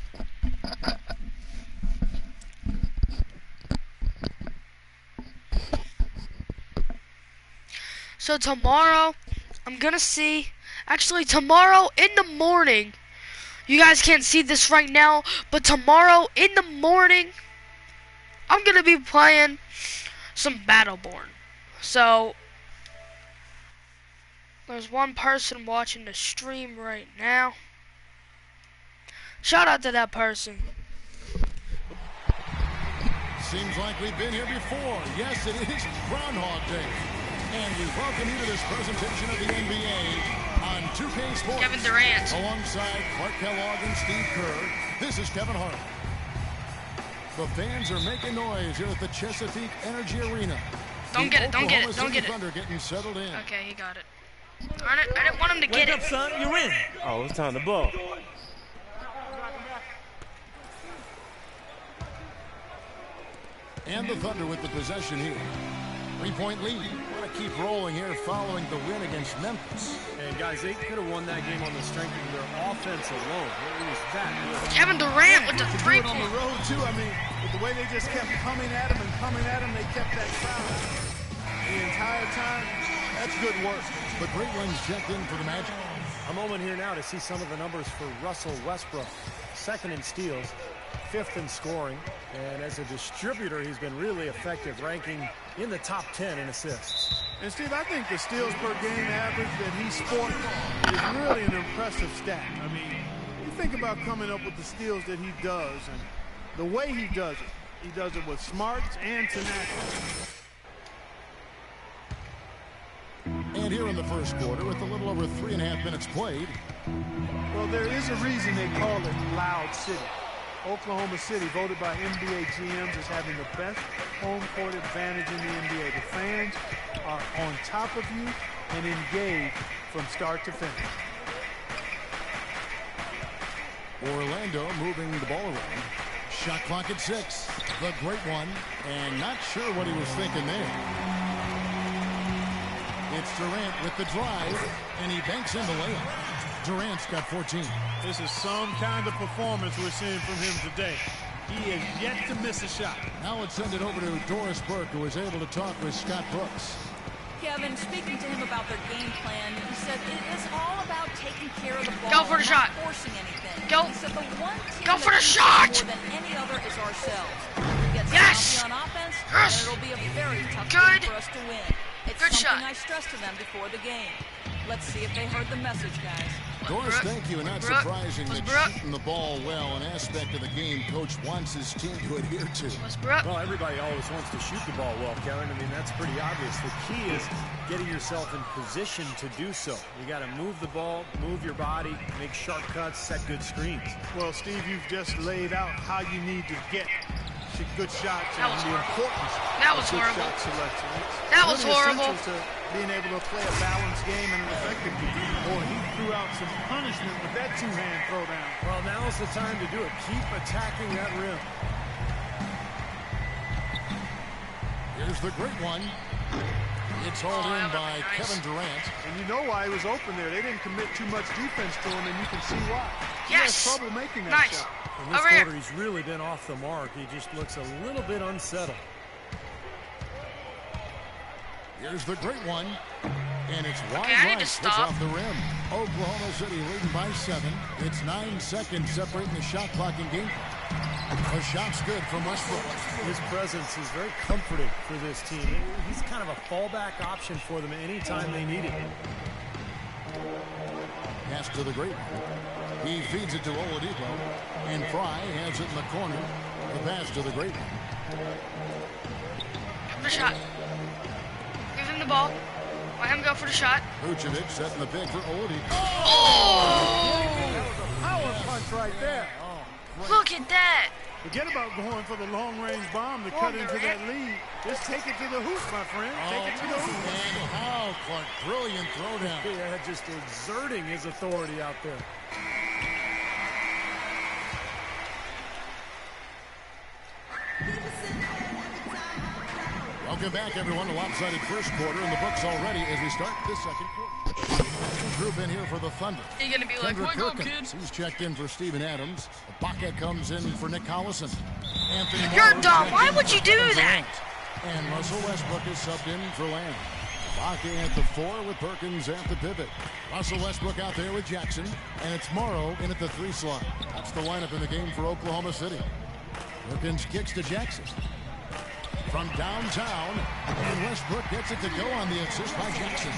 So tomorrow, I'm gonna see. Actually, tomorrow in the morning. You guys can't see this right now, but tomorrow in the morning, I'm gonna be playing some Battleborn. So there's one person watching the stream right now. Shout out to that person. Seems like we've been here before. Yes, it is Groundhog Day. And we welcome you to this presentation of the NBA on 2K Sports. Kevin Durant. Alongside Clark Kellogg and Steve Kerr, this is Kevin Hart. The fans are making noise here at the Chesapeake Energy Arena. Don't get it, don't get it, don't get it. Thunder getting settled in. Okay, he got it. I didn't want him to get it. Wake up, son. You're in. Oh, it's time to ball. And the Thunder with the possession here. 3-point lead. Want to keep rolling here following the win against Memphis. And guys, they could have won that game on the strength of their offense alone. It was that good. Kevin Durant with the To do it three-point. on the road too. I mean, with the way they just kept coming at him and coming at him, they kept that crowd the entire time. That's good work. But great ones checked in for the Magic. A moment here now to see some of the numbers for Russell Westbrook. Second in steals, fifth in scoring, and as a distributor, he's been really effective, ranking in the top 10 in assists. And Steve, I think the steals per game average that he's sporting is really an impressive stat. I mean, you think about coming up with the steals that he does and the way he does it with smarts and tenacity. And here in the first quarter, with a little over 3.5 minutes played. Well, there is a reason they call it Loud City. Oklahoma City, voted by NBA GMs as having the best home court advantage in the NBA. The fans are on top of you and engaged from start to finish. Orlando moving the ball around. Shot clock at 6. The great one, and not sure what he was thinking there. It's Durant with the drive, and he banks in the layup. Durant's got 14. This is some kind of performance we're seeing from him today. He is yet to miss a shot. Now let's send it over to Doris Burke, who was able to talk with Scott Brooks. Kevin, speaking to him about their game plan, he said it is all about taking care of the ball. Go for the shot. Not forcing anything. Go. He said the one team Go for the that shot. more than any other is ourselves. We get Yes. sloppy on offense, Yes. and it'll be a very tough Good. game for us to win. It's Good something shot. I stressed to them before the game. Let's see if they heard the message, guys. Doris, thank you. And not surprising that shooting the ball well, an aspect of the game Coach wants his team to adhere to. Well, everybody always wants to shoot the ball well, Kevin. I mean, that's pretty obvious. The key is getting yourself in position to do so. You got to move the ball, move your body, make sharp cuts, set good screens. Well, Steve, you've just laid out how you need to get good shots That and was the horrible. importance That was of good horrible. shot selection. It's That was really horrible. essential to being able to play a balanced game and an effective game. Boy, he threw out some punishment with that two-hand throwdown. Well, now's the time to do it. Keep attacking that rim. Here's the great one. It's hauled in by Kevin Durant. And you know why he was open there. They didn't commit too much defense to him, and you can see why. He has Yes. trouble making that shot. In this Over quarter, here. he's really been off the mark. He just looks a little bit unsettled. Here's the great one. And it's wide Okay, I need right. to It's stop. off the rim. Oklahoma City leading by 7. It's 9 seconds separating the shot clock and game clock. A shot's good from Westbrook. His presence is very comforting for this team. He's kind of a fallback option for them anytime they need it. Pass to the great one. He feeds it to Oladipo. And Fry has it in the corner. The pass to the great one. For the shot. Give him the ball. Let him go for the shot. Vucevic setting the pick for Oladipo. Oh! That was a power punch right there. Look at that. Forget about going for the long-range bomb to cut into that lead. Just take it to the hoop, my friend. Take it to the hoop. And how Clark, brilliant throwdown. Yeah, just exerting his authority out there. Welcome back, everyone. A lopsided first quarter in the books already as we start this second quarter. Group in here for the Thunder. You're going to be like, Kendrick wake up, Perkins. kid. He's checked in for Steven Adams. Ibaka comes in for Nick Collison. Anthony You're Morris dumb. checked Why in would for you do Kevin that? Durant. And Russell Westbrook is subbed in for Lamb. Baca at the 4 with Perkins at the pivot. Russell Westbrook out there with Jackson. And it's Morrow in at the 3 slot. That's the lineup in the game for Oklahoma City. Perkins kicks to Jackson. From downtown, and Westbrook gets it to go on the assist by Jackson.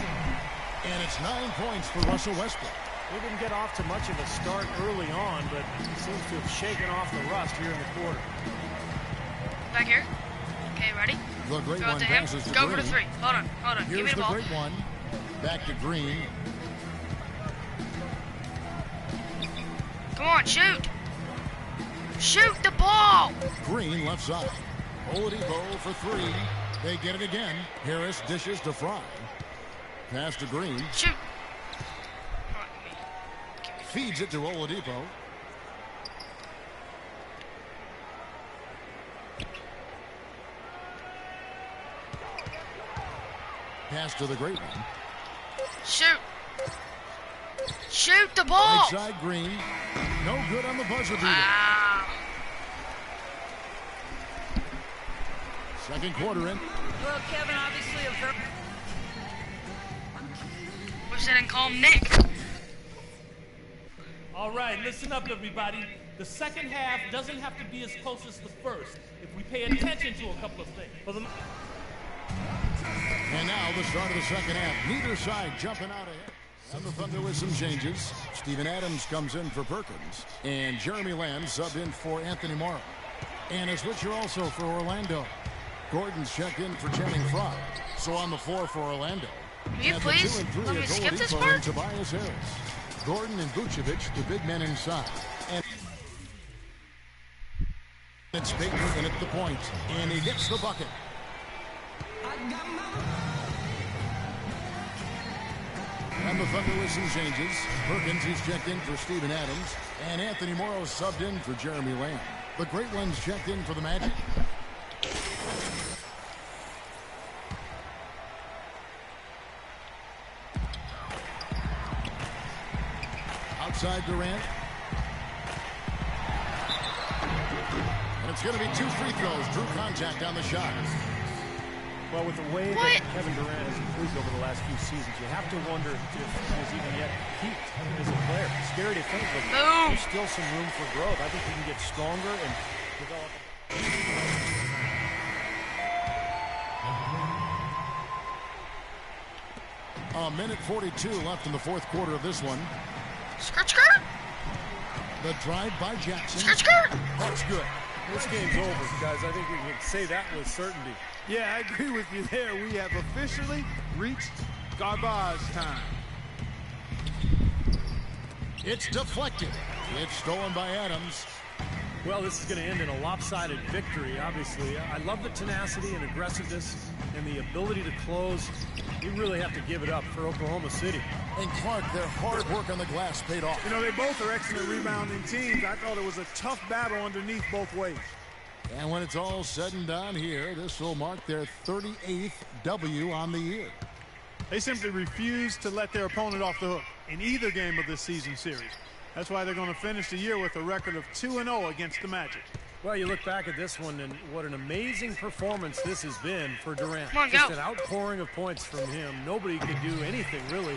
And it's 9 points for Russell Westbrook. He didn't get off to much of a start early on, but he seems to have shaken off the rust here in the quarter. Back here. Okay, ready? The great Go one to him. passes to Go Green. for the 3. Hold on. Give me Here's the the ball. great one. Back to Green. Come on, shoot. Shoot the ball. Green left side. Oladipo for 3. They get it again. Harris dishes to Fry. Pass to Green. Shoot. Feeds it to Oladipo. Pass to the great one. Shoot. Shoot the ball. Right side Green. No good on the buzzer beater. Wow. Second quarter in. Well, Kevin, obviously a very... Wish they didn't call him Nick. All right, listen up, everybody. The second half doesn't have to be as close as the first if we pay attention to a couple of things. And now the start of the second half. Neither side jumping out ahead. And the Thunder with some changes. Steven Adams comes in for Perkins. And Jeremy Lamb subbed in for Anthony Morrow. And a switcher also for Orlando. Gordon's checked in for Channing Frye. So on the floor for Orlando. Will you And please the 2 and 3 let me is skip this Oladipo part? and Tobias Harris. Gordon and Vucevic, the big men inside. And it's Baker in at the point. And he gets the bucket. And the Thunder with some changes. Perkins, he's checked in for Steven Adams. And Anthony Morrow subbed in for Jeremy Lamb. The Great Ones checked in for the Magic. Outside Durant. And it's going to be 2 free throws. Drew contact on the shot. Well, with the way that Kevin Durant has improved over the last few seasons, you have to wonder if he has even yet peaked as a player. Scary to think, but there's still some room for growth. I think he can get stronger and develop. A minute 42 left in the fourth quarter of this one. Skirt, skirt. The drive by Jackson. Skirt, skirt. That's good. This game's over, guys. I think we can say that with certainty. Yeah, I agree with you there. We have officially reached garbage time. It's deflected. It's stolen by Adams. Well, this is going to end in a lopsided victory, obviously. I love the tenacity and aggressiveness and the ability to close. We really have to give it up for Oklahoma City. And Clark, their hard work on the glass paid off. You know, they both are excellent rebounding teams. I thought it was a tough battle underneath both ways. And when it's all said and done here, this will mark their 38th W on the year. They simply refuse to let their opponent off the hook in either game of this season series. That's why they're going to finish the year with a record of 2-0 against the Magic. Well, you look back at this one, and what an amazing performance this has been for Durant. Come on, Just go. an outpouring of points from him. Nobody could do anything, really,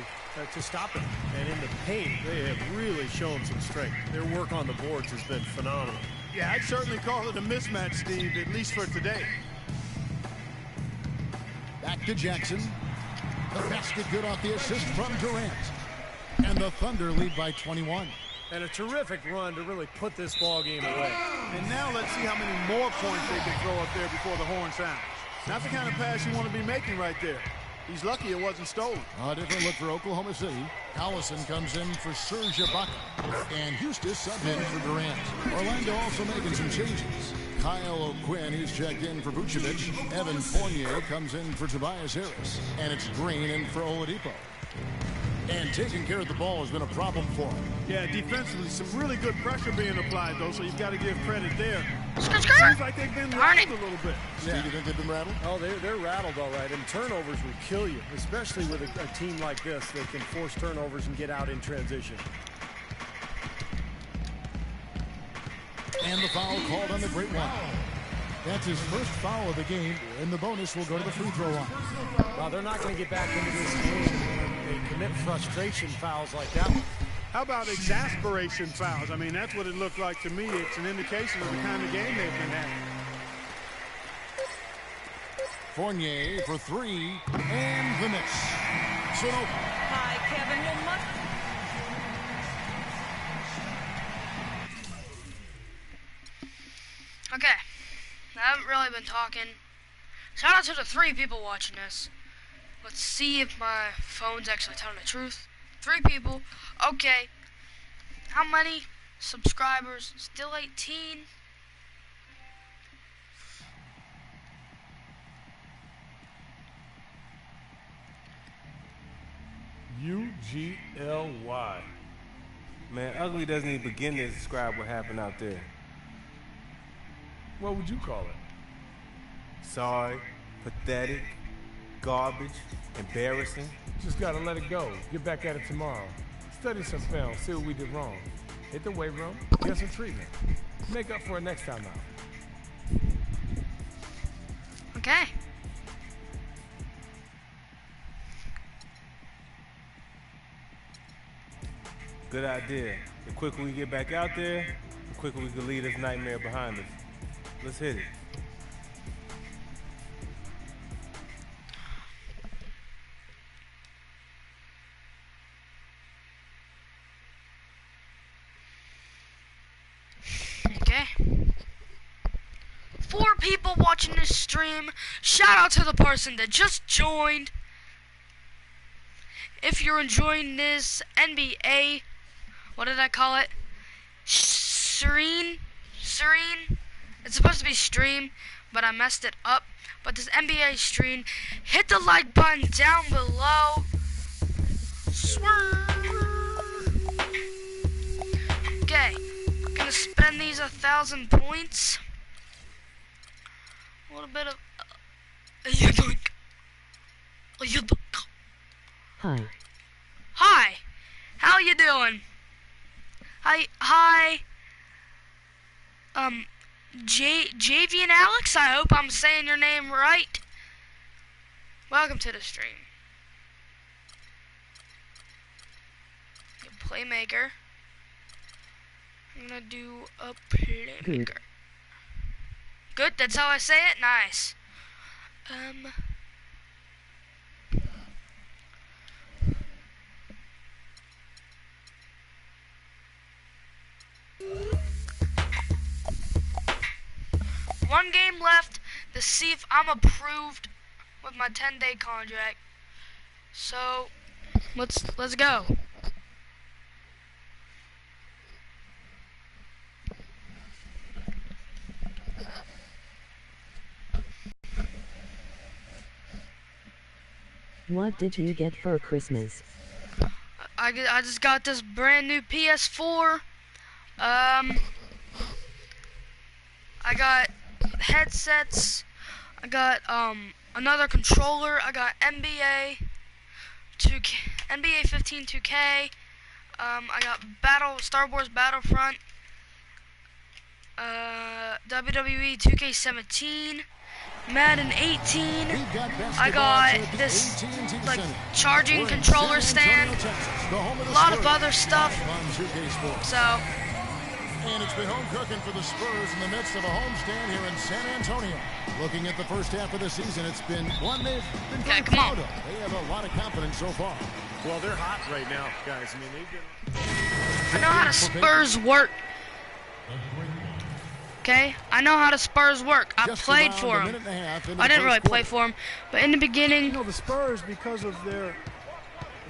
to stop him. And in the paint, they have really shown some strength. Their work on the boards has been phenomenal. Yeah, I'd certainly call it a mismatch, Steve, at least for today. Back to Jackson. The basket good off the assist from Durant. And the Thunder lead by 21. And a terrific run to really put this ball game away. And now let's see how many more points they can throw up there before the horn sounds. Not the kind of pass you want to be making right there. He's lucky it wasn't stolen. A different look for Oklahoma City. Allison comes in for Serge Ibaka. And Houston subbed in for Durant. Orlando also making some changes. Kyle O'Quinn, he's checked in for Vucevic. Evan Fournier comes in for Tobias Harris. And it's Green in for Oladipo. And taking care of the ball has been a problem for him. Yeah, defensively, some really good pressure being applied, though, so you've got to give credit there. Skirt, skirt. Seems like they've been rattled a little bit. Steve, you think they've been rattled? Oh, they're rattled all right, and turnovers will kill you, especially with a team like this that can force turnovers and get out in transition. And the foul called on the great one. That's his first foul of the game, and the bonus will go to the free throw line. Well, they're not going to get back into this game when they commit frustration fouls like that one. How about exasperation fouls? I mean, that's what it looked like to me. It's an indication of the kind of game they've been having. Fournier for three, and the miss. Sonova. Hi, Kevin. Well, Okay, I haven't really been talking. Shout out to the 3 people watching this. Let's see if my phone's actually telling the truth. 3 people. Okay. How many subscribers? Still 18. UGLY. Man, Ugly doesn't even begin to describe what happened out there. What would you call it? Sorry, pathetic, garbage, embarrassing. Just gotta let it go. Get back at it tomorrow. Study some film, see what we did wrong. Hit the weight room, get some treatment. Make up for it next time out. Okay. Good idea. The quicker we get back out there, the quicker we can leave this nightmare behind us. Let's hit it. Okay. 4 people watching this stream. Shout out to the person that just joined. If you're enjoying this NBA, what did I call it? Sream? It's supposed to be stream, but I messed it up. But this NBA stream, hit the like button down below. Okay, I'm gonna spend these 1,000 points. A little bit of. Hi. Hi. How you doing? Hi. JV and Alex, I hope I'm saying your name right. Welcome to the stream. Playmaker. I'm gonna do a playmaker. Good, that's how I say it? Nice. One game left to see if I'm approved with my 10-day contract. So let's go. What did you get for Christmas? I just got this brand new PS4. I got headsets. I got another controller. I got NBA 15 2K. I got Star Wars Battlefront. WWE 2K17. Madden 18. I got this like charging controller stand. A lot of other stuff. So. And it's been home cooking for the Spurs in the midst of a homestand here in San Antonio. Looking at the first half of the season, it's been one they've been very proud of. They have a lot of confidence so far. Well, they're hot right now, guys. I mean, they've been. I know how the Spurs work. Okay, I know how the Spurs work. I played for them. I didn't really play for them, but in the beginning, you know, the Spurs, because of their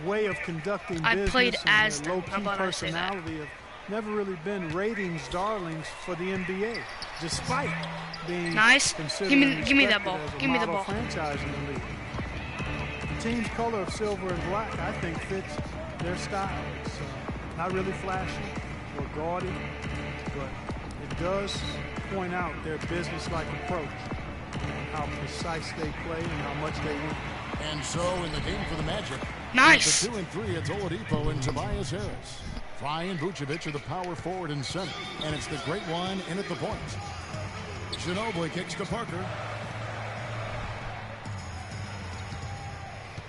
way of conducting I business played and as their low-key personality, have never really been ratings darlings for the NBA, despite being considered Give me that ball. Give me the ball. Franchise in the league. The team's color of silver and black, I think, fits their style. It's not really flashy or gaudy, but it does point out their business-like approach, how precise they play and how much they win. And so in the game for the Magic, nice. The 2 and 3, it's Oladipo and Tobias Harris. Fry and Vucevic are the power forward and center, and it's the great one in at the point. Ginobili kicks to Parker.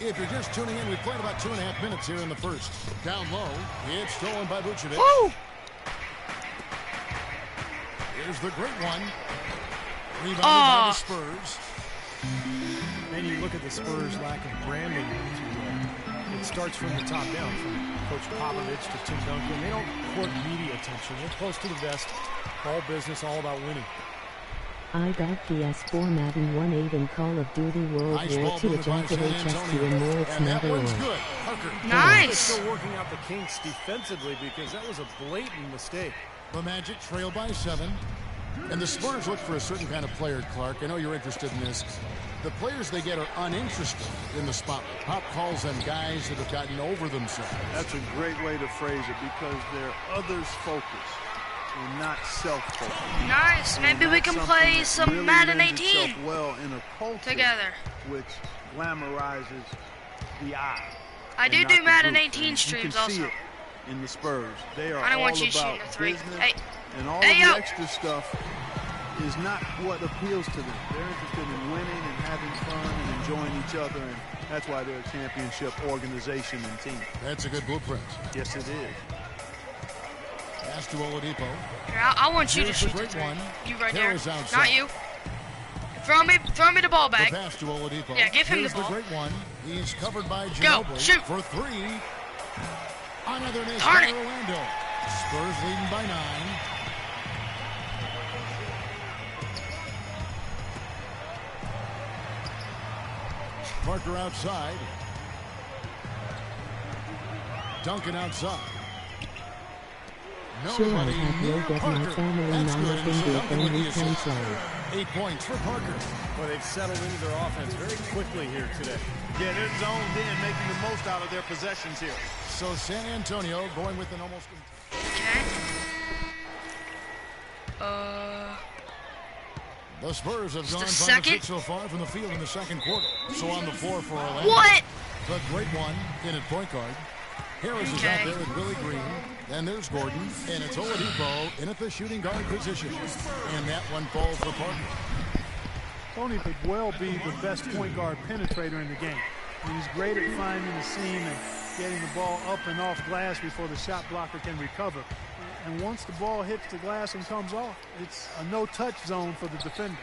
If you're just tuning in, we've played about 2.5 minutes here in the first. Down low, it's stolen by Vucevic. Woo! Here's the great one. Rebounded by the Spurs. And you look at the Spurs' lack of branding. It starts from the top down, from Coach Popovich to Tim Duncan. They don't court media attention. They're close to the vest. All business, all about winning. I got PS4 Madden 1.8 and Call of Duty World War II ejaculate chesty and more. It's never on. Nice. They're still working out the kinks defensively because that was a blatant mistake. The Magic trail by 7. And the Spurs look for a certain kind of player, Clark. I know you're interested in this. The players they get are uninterested in the spotlight. Pop calls them guys that have gotten over themselves. That's a great way to phrase it because they're others focused and not self-focused. Nice. Maybe we can play some really Madden lends 18 itself well in a culture together. which glamorizes the eye. I do and not the Madden group. 18 And streams you can see also. it in the Spurs. They are I don't all want you about shooting a 3. business, Hey. and all Hey, of yo. the extra stuff is not what appeals to them. They're interested in winning and having fun and enjoying each other, and that's why they're a championship organization and team. That's a good blueprint. Yes, it is. Pass to Oladipo. Here, I want you to Here's the shoot the great 3. one. You right Harris there. outside. Not you. Throw me the ball back. The pass to Oladipo. Yeah, give him Here's the ball. great one. He's covered by Go, Ginobili shoot. for 3. Another miss Darn by it. Orlando. Spurs leading by 9. Parker outside. Duncan outside. Sure, I Nobody have near no get my Parker. family That's mama good. can So do Duncan with only the 10 assist. play. 8 points for Parker. Well, they've settled into their offense very quickly here today. Yeah, they're zoned in, making the most out of their possessions here. So San Antonio going with an almost... Okay. The Spurs have gone the 5 of second? 6 so far from the field in the second quarter. So on the floor for Orlando. What? The great one in at point guard. Harris is out there with Willie Green. Then there's Gordon. And it's Oladipo in at the shooting guard position. And that one falls for Parker. Tony could well be the best point guard penetrator in the game. He's great at finding the seam and getting the ball up and off glass before the shot blocker can recover. And once the ball hits the glass and comes off, it's a no-touch zone for the defender.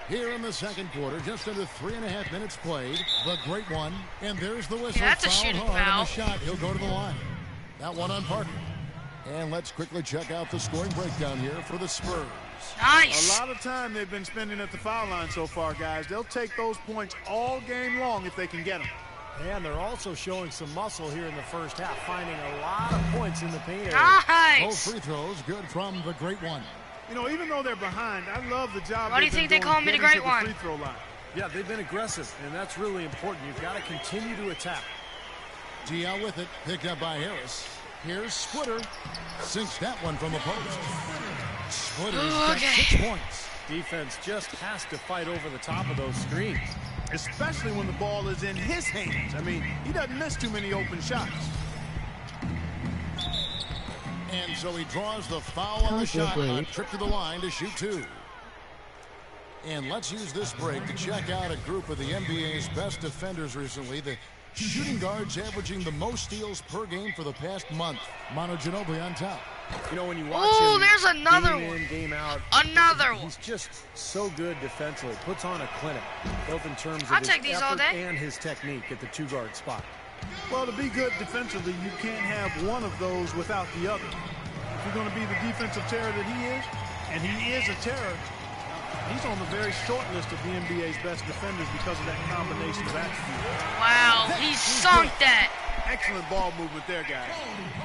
Here in the second quarter, just under 3.5 minutes played. The great one. And there's the whistle. Yeah, that's a Fouled shooting hard foul. on the shot. He'll go to the line. That one on Parker. And let's quickly check out the scoring breakdown here for the Spurs. Nice. A lot of time they've been spending at the foul line so far, guys. They'll take those points all game long if they can get them. And they're also showing some muscle here in the first half, finding a lot of points in the paint area. Nice. Both free throws good from the great one. You know, even though they're behind, I love the job. Why do you think they call me the great one? Free throw line. Yeah, they've been aggressive, and that's really important. You've got to continue to attack. Gia with it, picked up by Harris. Here's Splitter. Sinks that one from the post. Splitter's got 6 points. Defense just has to fight over the top of those screens. Especially when the ball is in his hands. I mean, he doesn't miss too many open shots. And so he draws the foul on the shot. A trip to the line to shoot 2. And let's use this break to check out a group of the NBA's best defenders recently. The shooting guards averaging the most steals per game for the past month. Manu Ginobili on top. You know, when you watch Ooh, him there's another game one. in, game out, Another one. he's just so good defensively. Puts on a clinic, both in terms of I'll his take these all effort day. and his technique at the 2-guard spot. Well, to be good defensively, you can't have one of those without the other. If you're going to be the defensive terror that he is, and he is a terror, he's on the very short list of the NBA's best defenders because of that combination of attributes. Wow, he sunk that. Excellent ball movement there, guys.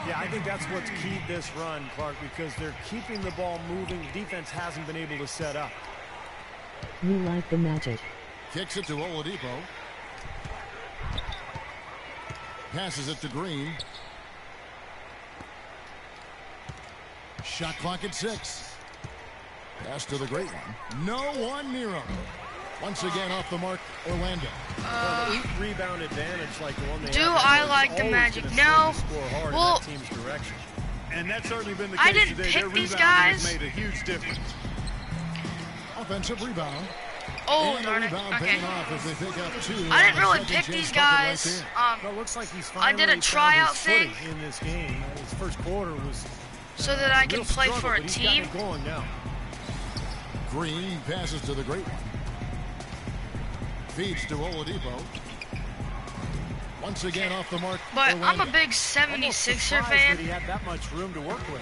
Yeah, I think that's what's keyed this run, Clark, because they're keeping the ball moving. Defense hasn't been able to set up. You like the Magic. Kicks it to Oladipo. Passes it to Green. Shot clock at 6. Pass to the great one. No one near him. Once again off the mark, Orlando. 8-rebound advantage like the one they Do have I is like the always Magic? gonna No. score hard Well, in that team's direction. And that's certainly been the I case didn't today. pick Their these rebounding guys. has made a huge difference. Offensive rebound. Oh, And darn the it. rebound Okay. paying off as they pick up 2. I didn't on the really second pick chance these bucket right guys. there. Well, it looks like he's I did a finally tryout found his thing. footing in this game. His first quarter was So that I a real can play struggle, for a but he's got team. it going now. Green passes to the great one. Feeds to Oladipo. Once again off the mark. But I'm Orlando. a big Almost 76er surprised fan. that he had that much room to work with.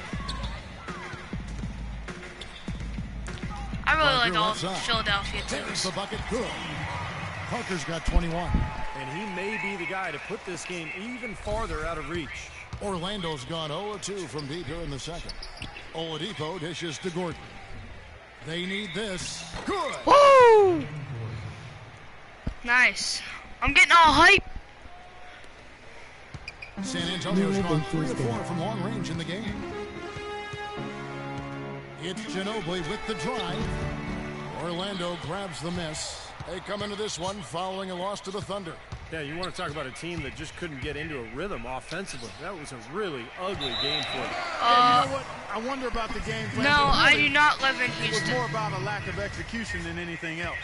I really Parker like all left side. Philadelphia There's teams. the bucket. Good. Parker's got 21. And he may be the guy to put this game even farther out of reach. Orlando's gone 0-2 from deep here in the second. Oladipo dishes to Gordon. They need this. Good. Woo! Nice. I'm getting all hype. San Antonio's More gone than 3 of Tuesday. 4 from long range in the game. It's Ginobili with the drive. Orlando grabs the miss. They come into this one following a loss to the Thunder. Yeah, you want to talk about a team that just couldn't get into a rhythm offensively. That was a really ugly game for them. Yeah, you know what? I wonder about the game plan. No, but I really, do not live in it was Houston. more about a lack of execution than anything else.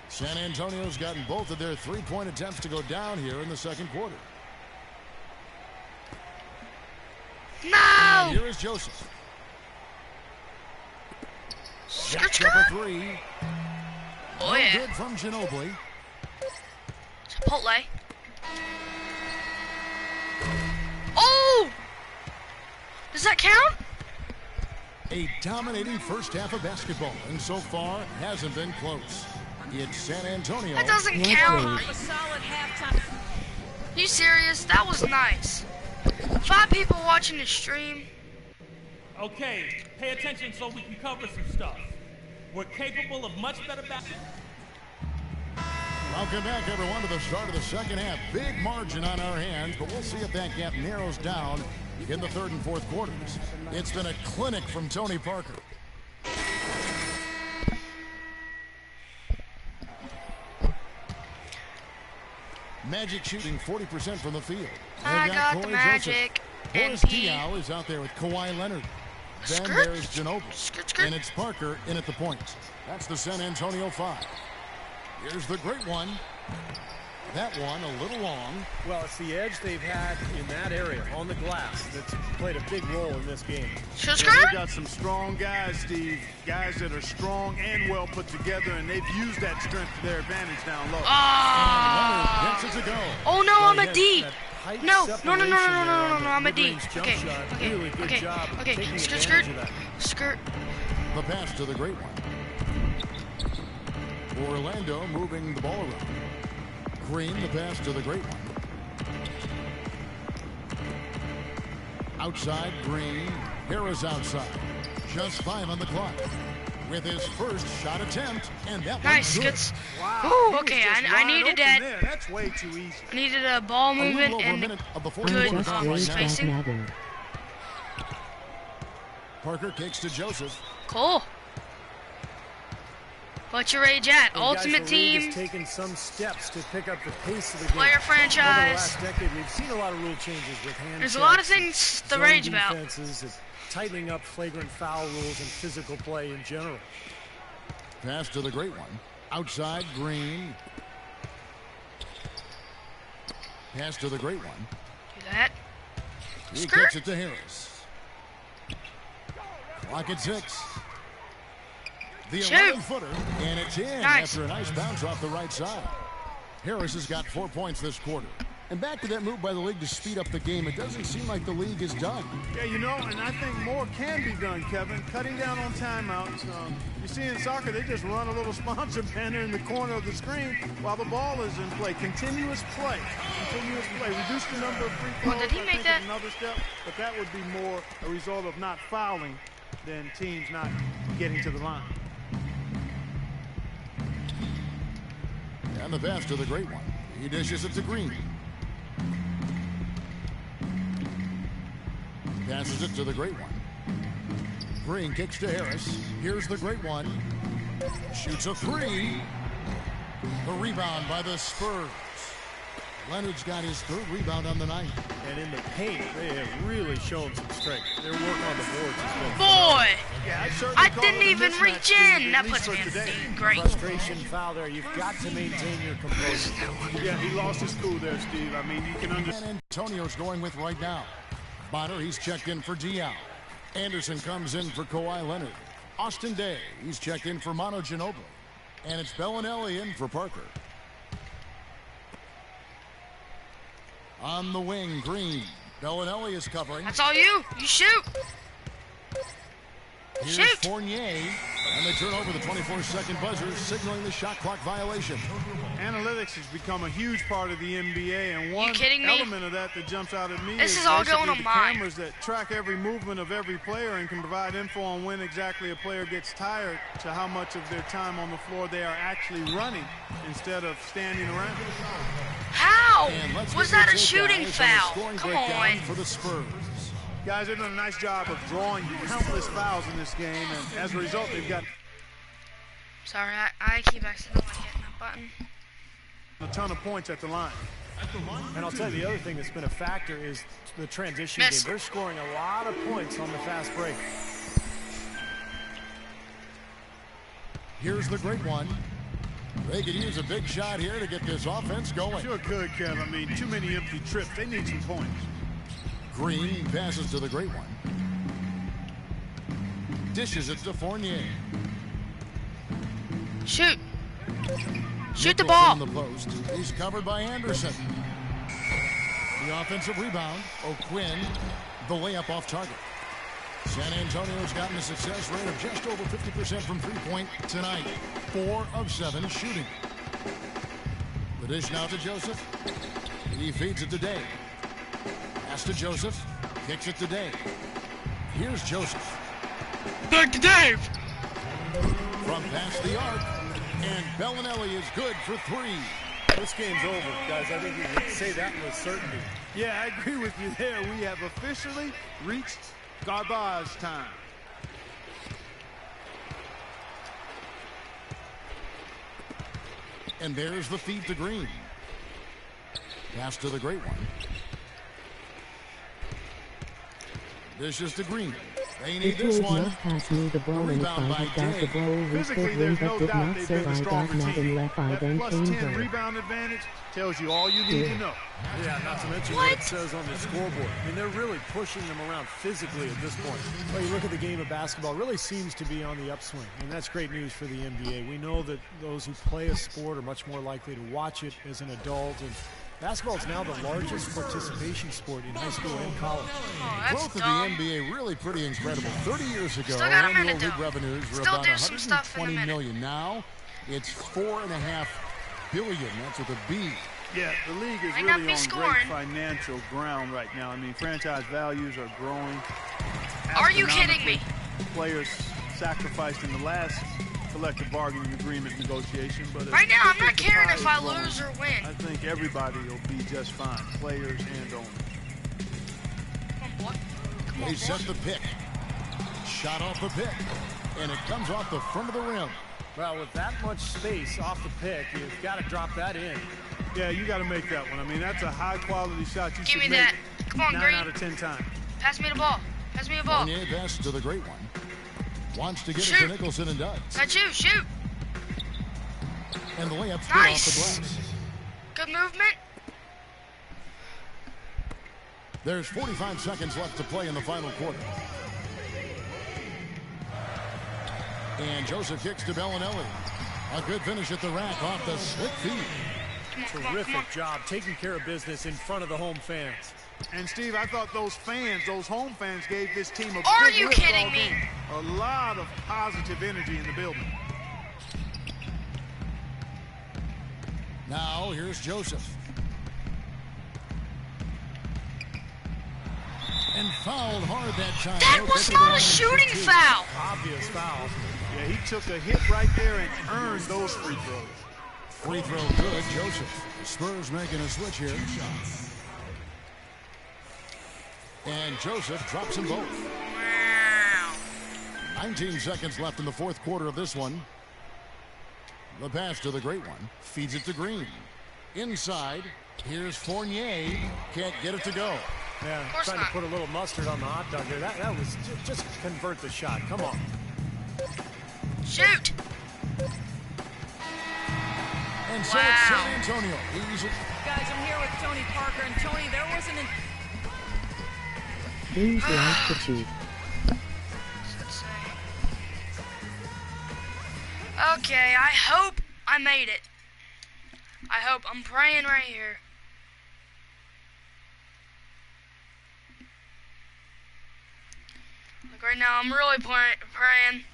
San Antonio's gotten both of their three-point attempts to go down here in the second quarter. No! And here is Joseph. Skirt, Jacks up a skirt. three. Oh, No yeah. good from Ginobili. Chipotle. Oh! Does that count? A dominating first half of basketball, and so far hasn't been close. It's San Antonio. That doesn't Yeah, count. A solid halftime. You serious? That was nice. 5 people watching the stream. Okay, pay attention so we can cover some stuff. We're capable of much better basketball. Welcome back, everyone, to the start of the second half. Big margin on our hands, but we'll see if that gap narrows down in the third and fourth quarters. It's been a clinic from Tony Parker. Magic shooting 40% from the field. I They've got the Corey Magic. Joseph. And Boris P. Diaw is out there with Kawhi Leonard. Then Skirt. there's Ginobili. Skirt, skirt. And it's Parker in at the point. That's the San Antonio 5. Here's the great one. That one a little long. Well, it's the edge they've had in that area on the glass that's played a big role in this game. Skirt, Yeah, skirt. they've got some strong guys, Steve. Guys that are strong and well put together, and they've used that strength to their advantage down low. Ah. Leonard gets it to go. Oh no, I'm He a has D. that height No, no, separation no, no, no, no, there no, on no, the no, I'm a D. mid-range jump Okay, shot. okay, Really good okay, job okay. taking Skirt, advantage skirt, of that. skirt. The pass to the great one. Orlando moving the ball around. Green, the pass to the great one. Outside, Green. Harris outside. Just 5 on the clock. With his first shot attempt, and that Nice, one's good. skits. Wow, Ooh, he was okay, just I wide needed open that. there. That's way too easy. I needed a ball A little movement over a and minute of the fourth good quarter Just gone right way now. back spacing. Madden. Parker kicks to Joseph. Cool. What's your age at? And Ultimate guys, the league Team. has taken some steps to pick up the pace of the game. Player franchise. Over the last decade, we've seen a lot of rule changes with hand There's a lot of checks and things to zone rage about. defenses and tightening up flagrant foul rules and physical play in general. Pass to the great one. Outside, Green. Pass to the great one. Do that. He Skirt. kicks it to Harris. Clock at 6. The Shoot. 11-footer, and it's in Nice. after a nice bounce off the right side. Harris has got 4 points this quarter. And back to that move by the league to speed up the game. It doesn't seem like the league is done. Yeah, you know, and I think more can be done, Kevin. Cutting down on timeouts. You see in soccer, they just run a little sponsor banner in the corner of the screen while the ball is in play. Continuous play. Continuous play. Reduce the number of free throws. Well, did he I make think, that? is another step, but that would be more a result of not fouling than teams not getting to the line. And the pass to the great one. He dishes it to Green. Passes it to the great one. Green kicks to Harris. Here's the great one. Shoots a 3. The rebound by the Spurs. Leonard's got his 3rd rebound on the night. And in the paint, they have really shown some strength. Their work on the boards has been Boy! phenomenal. I didn't even reach in! That puts me in the great. Frustration foul there. You've got to maintain your composure. Yeah, he lost his cool there, Steve. I mean, you can understand. Antonio's going with right now. Bonner, he's checked in for Diao. Anderson comes in for Kawhi Leonard. Austin Day, he's checked in for Manu Ginobili. And it's Bellinelli in for Parker. On the wing, Green. Bellinelli is covering. That's all you. You shoot. Here's Shoot. Fournier. And they turn over the 24-second buzzer, signaling the shot clock violation. Analytics has become a huge part of the NBA, and one kidding me? element of that jumps out at me This is is all basically going on the mine. cameras that track every movement of every player and can provide info on when exactly a player gets tired to how much of their time on the floor they are actually running instead of standing around. How? And let's Was get that your a take, shooting guys, on the foul? scoring Come breakdown on. for the Spurs. Guys, they're doing a nice job of drawing countless fouls in this game, and as a result, they've got Sorry, I keep accidentally hitting that button. a ton of points at the line. And I'll tell you, the other thing that's been a factor is the transition Miss. game. They're scoring a lot of points on the fast break. Here's the great one. They could use a big shot here to get this offense going. Sure could, Kev. I mean, too many empty trips. They need some points. Green passes to the great one. Dishes it to Fournier. Shoot. Shoot the Nicholson ball. in the post. He's covered by Anderson. The offensive rebound. O'Quinn. The layup off target. San Antonio's gotten a success rate of just over 50% from three-point tonight. 4 of 7 shooting. The dish now to Joseph. He feeds it to Day. Pass to Joseph. Kicks it to Day. Here's Joseph. Back to Dave. From past the arc. And Bellinelli is good for 3. This game's over, guys. I think we can say that with certainty. Yeah, I agree with you there. We have officially reached garbage time. And there's the feed to Green. Pass to the great one. Dishes to Green. They need It this would one. not pass me the ball, and if I Rebound had by got the Day. ball with Physically, Goodwin there's but no did doubt not, they've so been the I got stronger mad team. and left I That then plus came 10 home. rebound advantage tells you all you need to know. Yeah, not to mention what it says on the scoreboard. I mean, they're really pushing them around physically at this point. Well, you look at the game of basketball, it really seems to be on the upswing, and that's great news for the NBA. We know that those who play a sport are much more likely to watch it as an adult, and basketball is now the largest participation sport in high school and college. Oh, that's Growth of dumb. the NBA really pretty incredible. 30 years ago, Still got a annual minute, league though. revenues were Still about do some stuff in a 120 minute. million. Now it's 4.5 billion. That's with a B. Yeah, the league is Might not really be on scoring. great financial ground right now. I mean, franchise values are growing. Are you kidding me? Players sacrificed in the last collective bargaining agreement negotiation. But Right now, I'm not the caring pie if is I growing. lose or win. I think everybody will be just fine, players and owners. Come on, boy. Come on, They set boy. the pick. Shot off the pick. And it comes off the front of the rim. Well, with that much space off the pick, you've got to drop that in. Yeah, you got to make that one. I mean, that's a high-quality shot. You Give should me make that. Come on, 9 Green. out of 10 times. Pass me the ball. Pass me the ball. Fournier passes to the great one. Wants to get it Shoot. to Nicholson and does. Got you. Shoot. And the layup's good Nice. off the glass. Good movement. There's 45 seconds left to play in the final quarter. And Joseph kicks to Bellinelli. A good finish at the rack off the slick feed. Terrific job taking care of business in front of the home fans. And Steve, I thought those fans, those home fans, gave this team a Are big you lift kidding all me? game. A lot of positive energy in the building. Now here's Joseph. And fouled hard that time. That He'll was get to the not line a for shooting 2. foul. Obvious foul. Yeah, he took a hit right there and earned those free throws. Free throw good, Joseph. The Spurs making a switch here. And Joseph drops them both. Wow. 19 seconds left in the fourth quarter of this one. The pass to the great one. Feeds it to Green. inside. Here's Fournier. Can't get it to go. Yeah, trying to put a little mustard on the hot dog there. That was just convert the shot. Come on. Shoot! And so it's San Antonio. Guys, I'm here with Tony Parker, and Tony, there wasn't an... Please like the chief. Okay, I hope I made it. I hope. I'm praying right here. Like right now, I'm really praying.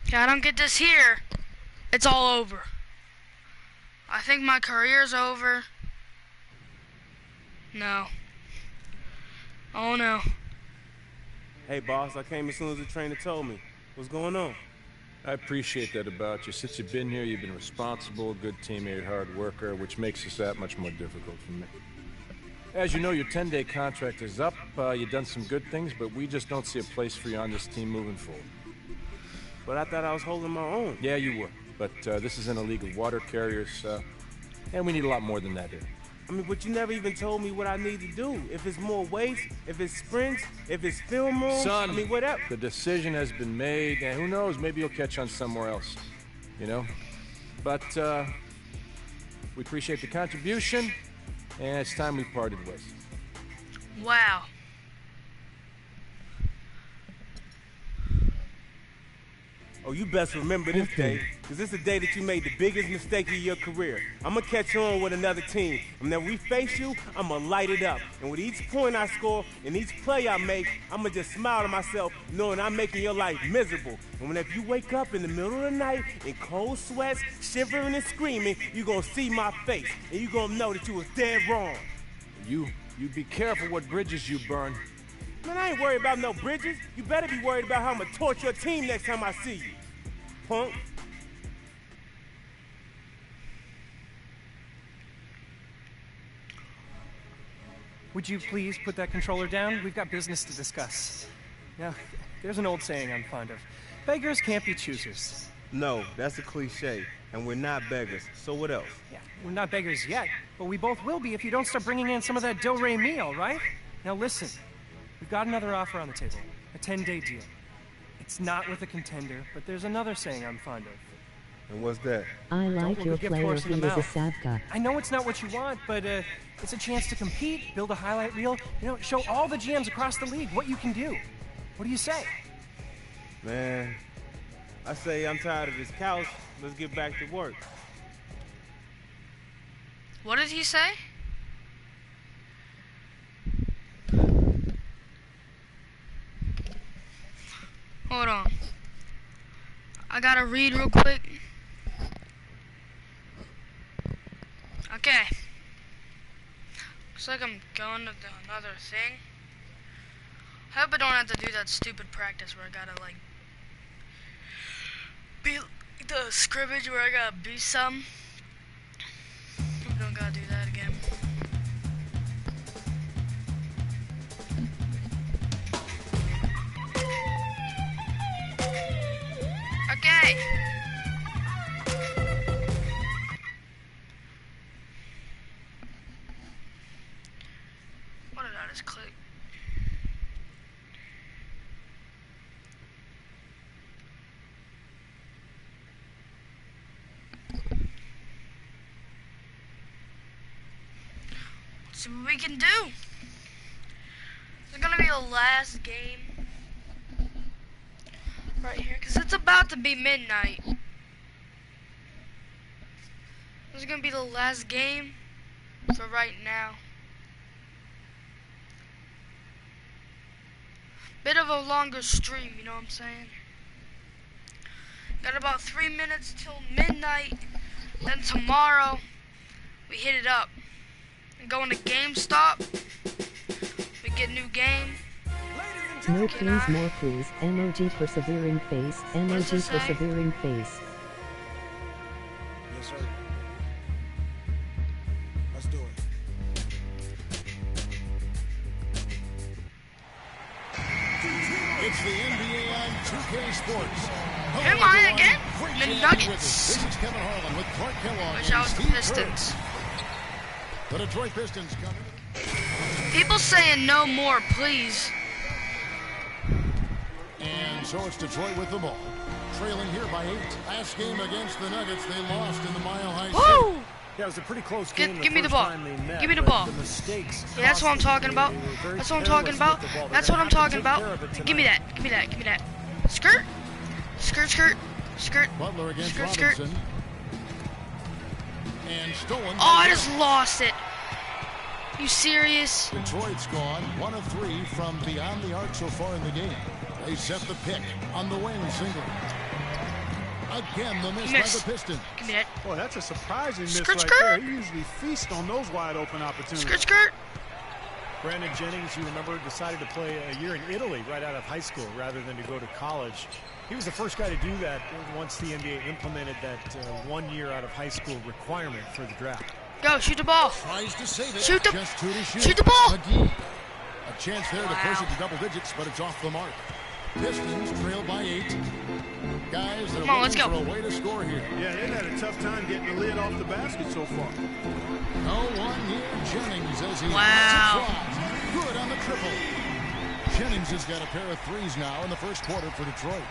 If I don't get this here, it's all over. I think my career's over. No. Oh no. Hey boss, I came as soon as the trainer told me. What's going on? I appreciate that about you. Since you've been here, you've been responsible, good teammate, hard worker, which makes this that much more difficult for me. As you know, your 10-day contract is up. You've done some good things, but we just don't see a place for you on this team moving forward. But I thought I was holding my own. Yeah, you were. But this is in a league of water carriers, and we need a lot more than that here. I mean, but you never even told me what I need to do. If it's more weights, if it's sprints, if it's film room, Son, I mean, whatever. The decision has been made, and who knows, maybe you'll catch on somewhere else, you know? But we appreciate the contribution, and it's time we parted ways. Wow. Oh, you best remember this day, because this is the day that you made the biggest mistake of your career. I'm going to catch on with another team, and then when we face you, I'm going to light it up. And with each point I score and each play I make, I'm going to just smile to myself knowing I'm making your life miserable. And whenever you wake up in the middle of the night in cold sweats, shivering and screaming, you're going to see my face, and you're going to know that you was dead wrong. You be careful what bridges you burn. Man, I ain't worried about no bridges. You better be worried about how I'm going to torch your team next time I see you. Punk. Would you please put that controller down? We've got business to discuss. Now, there's an old saying I'm fond of. Beggars can't be choosers. No, that's a cliche, and we're not beggars. So what else? Yeah, we're not beggars yet, but we both will be if you don't start bringing in some of that do-re meal, right? Now listen, we've got another offer on the table, a 10-day deal. It's not with a contender, but there's another saying I'm fond of. And what's that? I like your player, he is a Savka. I know it's not what you want, but it's a chance to compete, build a highlight reel, show all the GMs across the league what you can do. What do you say? Man, I say I'm tired of this couch. Let's get back to work. What did he say? Hold on. I gotta read real quick. Okay. Looks like I'm going to another thing. I hope I don't have to do that stupid practice where I gotta like be the scrimmage where I gotta be some. I don't gotta do that again. Okay. What did I just click? Let's see what we can do. This is gonna be the last game right here, because it's about to be midnight. This is gonna be the last game for right now. Bit of a longer stream, you know what I'm saying? Got about 3 minutes till midnight. Then tomorrow we hit it up and go into GameStop. We get a new game. No please, more please. MOG persevering face. MOG persevering face. Yes, sir. Let's do it. It's the NBA on 2K Sports. Am I again? The Nuggets. This is Kevin Harlan with Clark Kellogg Wish I was and the Steve Pistons. Kerr. The Detroit Pistons come in. People saying no more, please. And so it's Detroit with the ball. Trailing here by 8. Last game against the Nuggets, they lost in the Mile High City. Yeah, it was a pretty close game. Give me the ball. Give me the ball. Yeah, that's what I'm talking about. That's what I'm talking about. That's what I'm talking about. Give me that. Give me that. Give me that. Skirt. Skirt, skirt. Skirt. Butler against Skirt, skirt. Robinson. And stolen. Oh, I just lost it. You serious? Detroit's gone 1 of 3 from beyond the arc so far in the game. They set the pick on the wing single. Again, the miss by the Pistons. Give me that. Boy, that's a surprising miss Skirt, right skirt. there. He usually feasts on those wide open opportunities. Skirt, skirt. Brandon Jennings, you remember, decided to play a year in Italy right out of high school rather than to go to college. He was the first guy to do that once the NBA implemented that 1 year out of high school requirement for the draft. Go, shoot the ball. Tries to save it. Shoot the, Just 2 to shoot. shoot the ball. McGee. A chance there to push it to double digits, but it's off the mark. Pistons trail by 8. Guys, they're Come on, let's looking go. for a way to score here. Yeah, they've had a tough time getting the lid off the basket so far. No one near Jennings as he Wow. good on the triple. Jennings has got a pair of threes now in the first quarter for Detroit.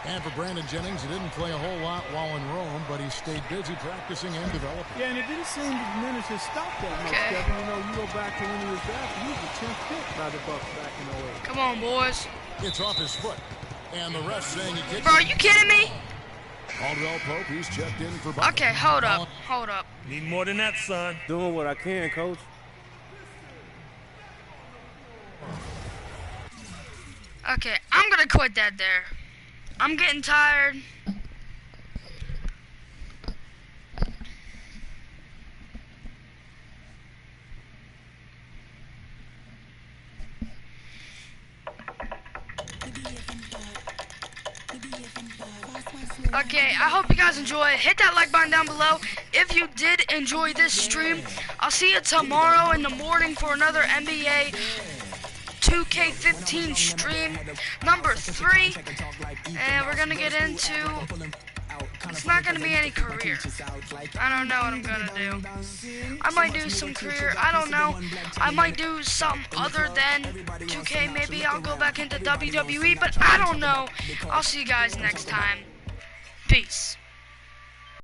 And for Brandon Jennings, he didn't play a whole lot while in Rome, but he stayed busy practicing and developing. Yeah, and it didn't seem to diminish his stock that much, Kevin. You know, you go back to when he was drafted, he was the 10th pick by the Bucks back in 08. Come on, boys. It's off his foot. And the ref saying he kicked. Bro, are you kidding me? Caldwell Pope, he's checked in for Butler. Okay, hold up. Hold up. Need more than that, son. Doing what I can, coach. Okay, I'm gonna quit that there. I'm getting tired. Okay, I hope you guys enjoy. Hit that like button down below if you did enjoy this stream. I'll see you tomorrow in the morning for another NBA 2K15 stream number 3, and we're gonna get into, it's not gonna be any career. I don't know what I'm gonna do. I might do some career, I don't know. I might do something other than 2K. Maybe I'll go back into WWE, but I don't know. I'll see you guys next time. Peace.